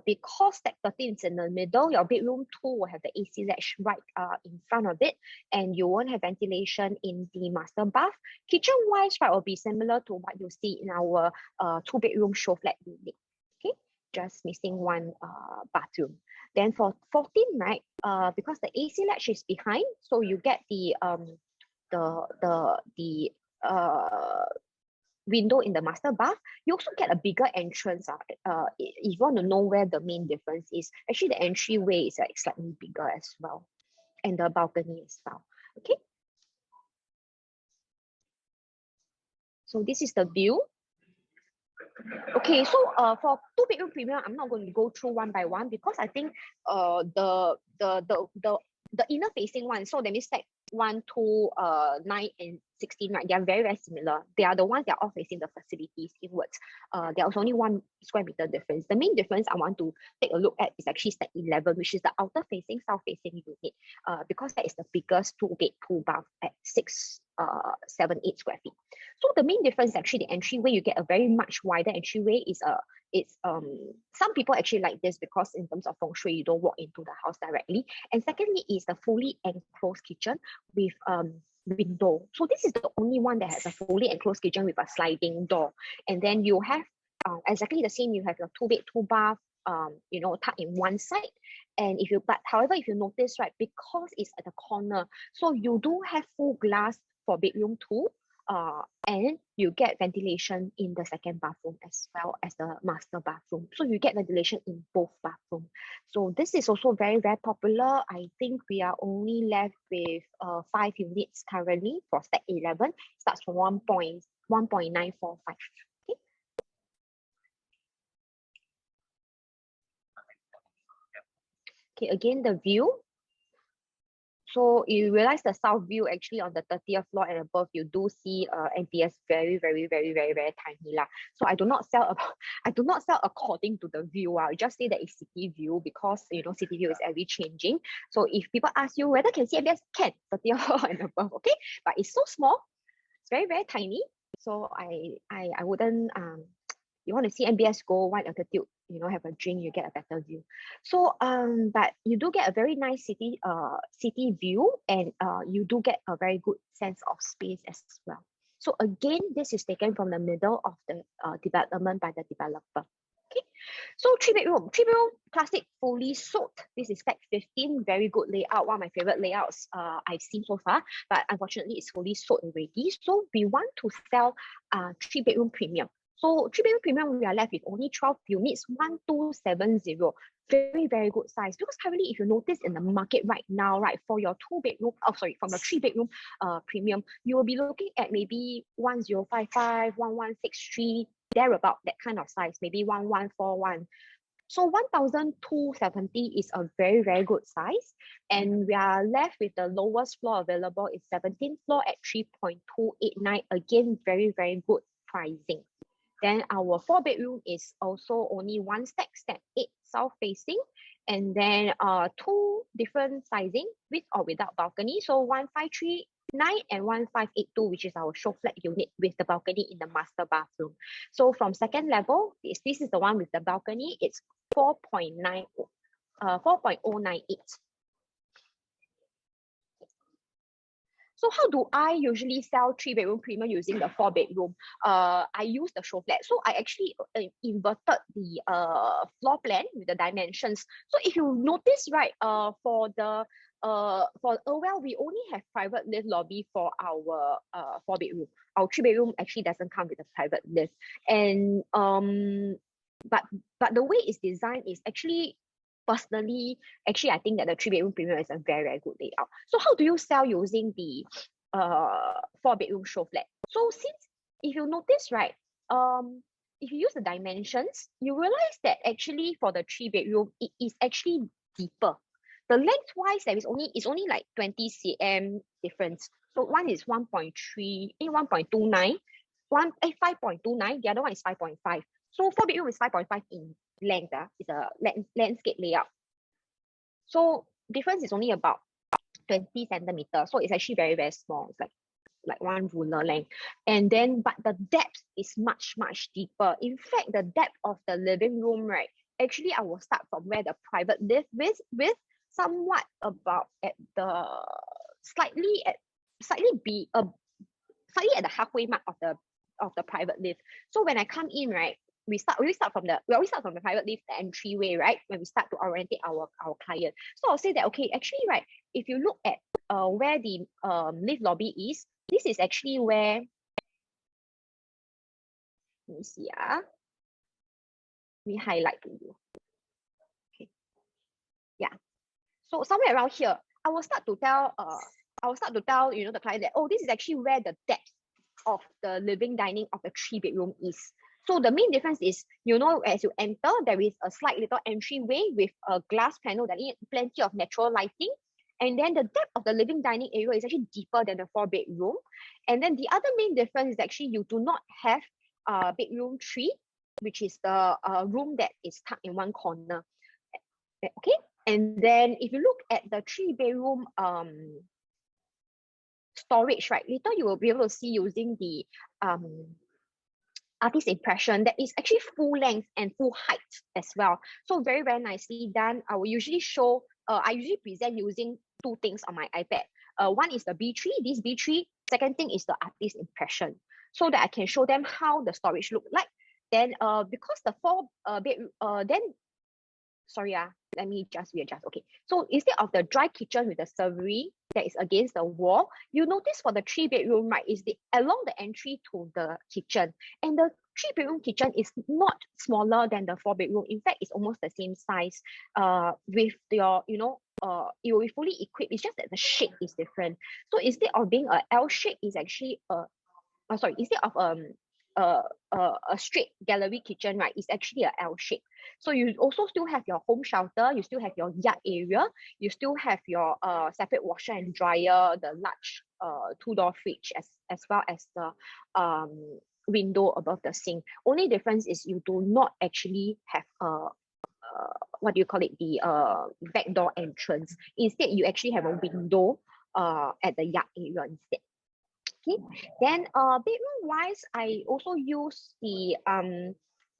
C: because that 13 is in the middle, your bedroom 2 will have the AC latch right in front of it, and you won't have ventilation in the master bath. Kitchen wise, right, will be similar to what you see in our 2-bedroom show flat unit. Okay, just missing one bathroom. Then for 14, right, because the AC latch is behind, so you get the window in the master bath. You also get a bigger entrance. If you want to know where the main difference is, actually the entryway is like slightly bigger as well, and the balcony as well. Okay. So this is the view. Okay, so for 2-bedroom premium, I'm not going to go through one by one, because I think the inner facing one, so that means stack 1, 2, 9 and 16, right, they are very, very similar. They are the ones that are all facing the facilities inwards. There's only 1 square meter difference. The main difference I want to take a look at is actually stack 11, which is the outer facing, south facing unit, because that is the biggest 2-bed 2-bath at 6, 7, 8 square feet. So the main difference is actually the entryway. You get a very much wider entryway. It's some people actually like this because in terms of feng shui, you don't walk into the house directly. And secondly is the fully enclosed kitchen with window. So this is the only one that has a fully enclosed kitchen with a sliding door. And then you have exactly the same. You have your 2 bed, 2 bath, you know, tucked in one side. And however, if you notice, right, because it's at the corner, so you do have full glass for bedroom 2. And you get ventilation in the second bathroom as well as the master bathroom. So you get ventilation in both bathrooms. So this is also very, very popular. I think we are only left with 5 units currently for stack 11. Starts from 1.945. Okay, again, the view. So you realize the south view actually on the 30th floor and above, you do see NPS very, very, very, very, very tiny lah. So I do not sell according to the view. I just say that it's city view because you know city view is every changing. So if people ask you whether can see NPS, can 30th floor and above, okay? But it's so small, it's very, very tiny. So I wouldn't you want to see NBS go wide altitude, you know, have a drink, you get a better view. So but you do get a very nice city view, and you do get a very good sense of space as well. So again, this is taken from the middle of the development by the developer. Okay, so 3 bedroom classic fully sold. This is stack 15, very good layout, one of my favorite layouts I've seen so far, but unfortunately it's fully sold already. So we want to sell 3 bedroom premium. So 3 bedroom premium, we are left with only 12 units, 1270. Very, very good size. Because currently, if you notice in the market right now, right, for your 2 bedroom, from the 3 bedroom premium, you will be looking at maybe 1055, 1163, thereabout, that kind of size, maybe 1141. So 1270 is a very, very good size. And we are left with the lowest floor available is 17th floor at 3.289. Again, very, very good pricing. Then our 4 bedroom is also only one stack 8 south facing, and then 2 different sizing with or without balcony. So 1539 and 1582, which is our Showflat unit with the balcony in the master bathroom. So from second level, this is the one with the balcony. It's 4.098. So how do I usually sell 3 bedroom premium using the 4 bedroom? I use the Showflat. So I actually inverted the floor plan with the dimensions. So if you notice, right, for Irwell, we only have private lift lobby for our 4 bedroom. Our 3 bedroom actually doesn't come with a private lift. And but the way it's designed is actually, personally, actually, I think that the 3 bedroom premium is a very, very good layout. So how do you sell using the 4 bedroom Showflat? So if you notice, right, if you use the dimensions, you realize that actually for the 3 bedroom, it is actually deeper. The lengthwise, it's only like 20 cm difference. So one is 1.3, 1.29, 5.29, the other one is 5.5. So 4 bedroom is 5.5 in length. It's a landscape layout. So difference is only about 20 centimeters. So it's actually very, very small. It's like one ruler length. And then, but the depth is much, much deeper. In fact, the depth of the living room, right? Actually, I will start from where the private lift with somewhat about at the slightly at the halfway mark of the private lift. So when I come in, right, we always start from the private lift, the entryway, right? When we start to orientate our client. So I'll say that, okay, actually, right, if you look at where the lift lobby is, this is actually where, let me see, we highlight to you. Okay. Yeah. So somewhere around here, I will start to tell you know, the client that, oh, this is actually where the depth of the living dining of the 3 bedroom is. So the main difference is, you know, as you enter, there is a slight little entryway with a glass panel that needs plenty of natural lighting. And then the depth of the living dining area is actually deeper than the 4 bedroom. And then the other main difference is actually you do not have bedroom 3, which is the room that is tucked in one corner. Okay. And then if you look at the 3 bedroom storage, right, later you will be able to see using the artist impression that is actually full length and full height as well. So very, very nicely done. I will usually show, I usually present using 2 things on my iPad. one is the B3. This B3, second thing is the artist impression, so that I can show them how the storage look like. Then because the let me just readjust. Okay, so instead of the dry kitchen with the servery that is against the wall, you notice for the 3-bedroom, right, is along the entry to the kitchen, and the 3-bedroom kitchen is not smaller than the 4-bedroom. In fact, it's almost the same size. With your, it will be fully equipped. It's just that the shape is different. So instead of being a L shape, it's actually instead of a straight gallery kitchen, right, it's actually a L shape. So you also still have your home shelter, you still have your yard area, you still have your separate washer and dryer, the large 2-door fridge, as well as the window above the sink. Only difference is you do not actually have what do you call it, the back door entrance. Instead, you actually have a window at the yard area instead. Okay, then bedroom wise, I also use the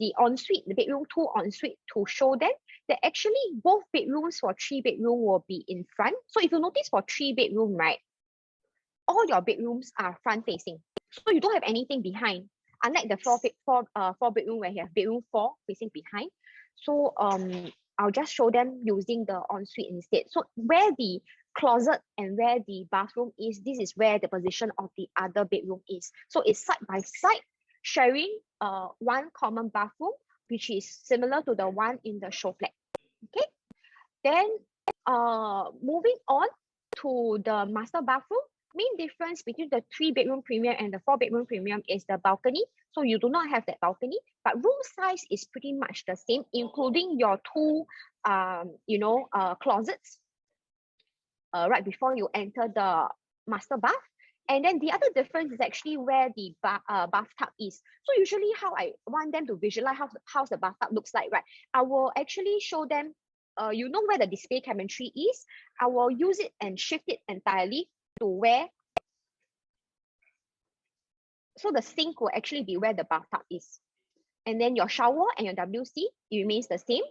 C: ensuite, the bedroom 2 ensuite, to show them that actually both bedrooms for 3-bedroom will be in front. So if you notice for 3-bedroom, right, all your bedrooms are front facing, so you don't have anything behind, unlike the 4-bedroom where you have bedroom 4 facing behind. So I'll just show them using the ensuite instead. So where the closet and where the bathroom is, this is where the position of the other bedroom is. So it's side by side, sharing one common bathroom, which is similar to the one in the Showflat. Okay, then moving on to the master bathroom. Main difference between the 3-bedroom premium and the 4-bedroom premium is the balcony. So you do not have that balcony, but room size is pretty much the same, including your 2 closets right before you enter the master bath. And then the other difference is actually where the bathtub is. So usually how I want them to visualize how the bathtub looks like, right? I will actually show them, where the display cabinetry is. I will use it and shift it entirely to where, so the sink will actually be where the bathtub is. And then your shower and your WC, it remains the same.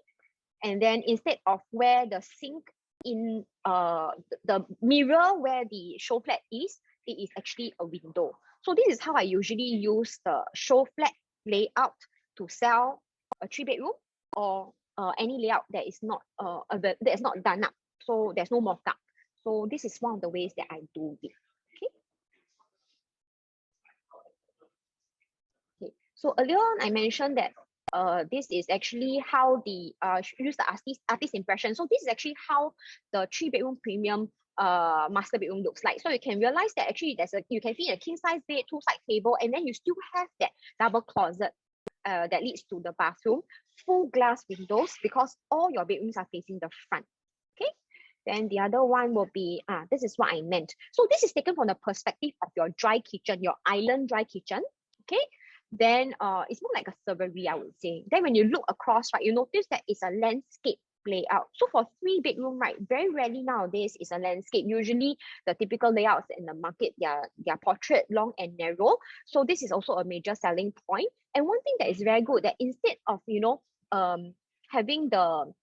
C: And then instead of where the sink in the mirror where the Showflat is, it is actually a window. So this is how I usually use the Showflat layout to sell a 3-bedroom or any layout that is not done up. So there's no mock-up. So this is one of the ways that I do it. Okay. So earlier on, I mentioned that this is actually how the use the artist impression. So this is actually how the 3-bedroom premium master bedroom looks like. So you can realize that actually you can fit a king size bed, 2-side table, and then you still have that double closet that leads to the bathroom, full glass windows, because all your bedrooms are facing the front. Okay. Then the other one will be, this is what I meant. So this is taken from the perspective of your dry kitchen, your island dry kitchen. Okay. Then it's more like a servery, I would say. Then when you look across, right, you notice that it's a landscape layout. So for 3-bedroom, right, very rarely nowadays is a landscape. Usually the typical layouts in the market, they're portrait, long and narrow. So this is also a major selling point. And one thing that is very good, that instead of having the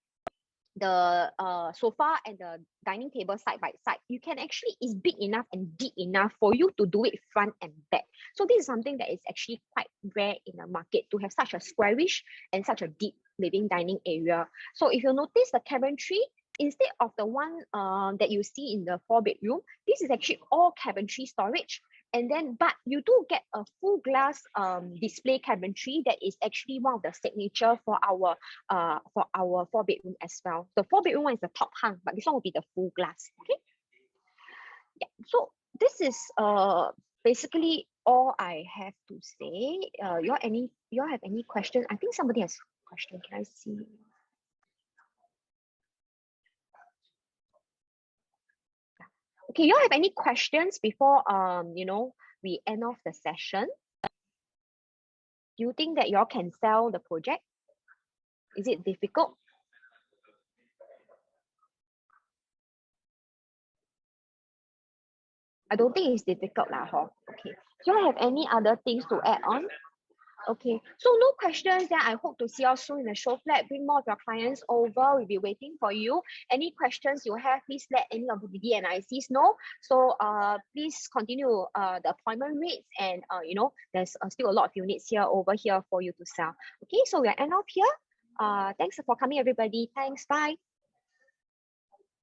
C: sofa and the dining table side by side, you can actually, it's big enough and deep enough for you to do it front and back. So this is something that is actually quite rare in the market, to have such a squarish and such a deep living dining area. So if you notice the cabinetry, instead of the one that you see in the 4-bedroom, this is actually all cabinetry storage. And then, but you do get a full glass display cabinetry that is actually one of the signature for our 4-bedroom as well. The 4-bedroom one is the top hung, but this one will be the full glass. Okay. Yeah. So this is basically all I have to say. You all have any questions? I think somebody has a question. Can I see? Okay, you all have any questions before we end off the session? Do you think that you all can sell the project? Is it difficult? I don't think it's difficult lah, huh? Okay. Do you all have any other things to add on? Okay, so no questions. Then I hope to see you soon in the Showflat. Bring more of your clients over. We'll be waiting for you. Any questions you have, please let any of the BD and ICs know. So please continue the appointment rates, and you know, there's still a lot of units here over here for you to sell. Okay, so we'll end off here. Thanks for coming, everybody. Thanks. Bye.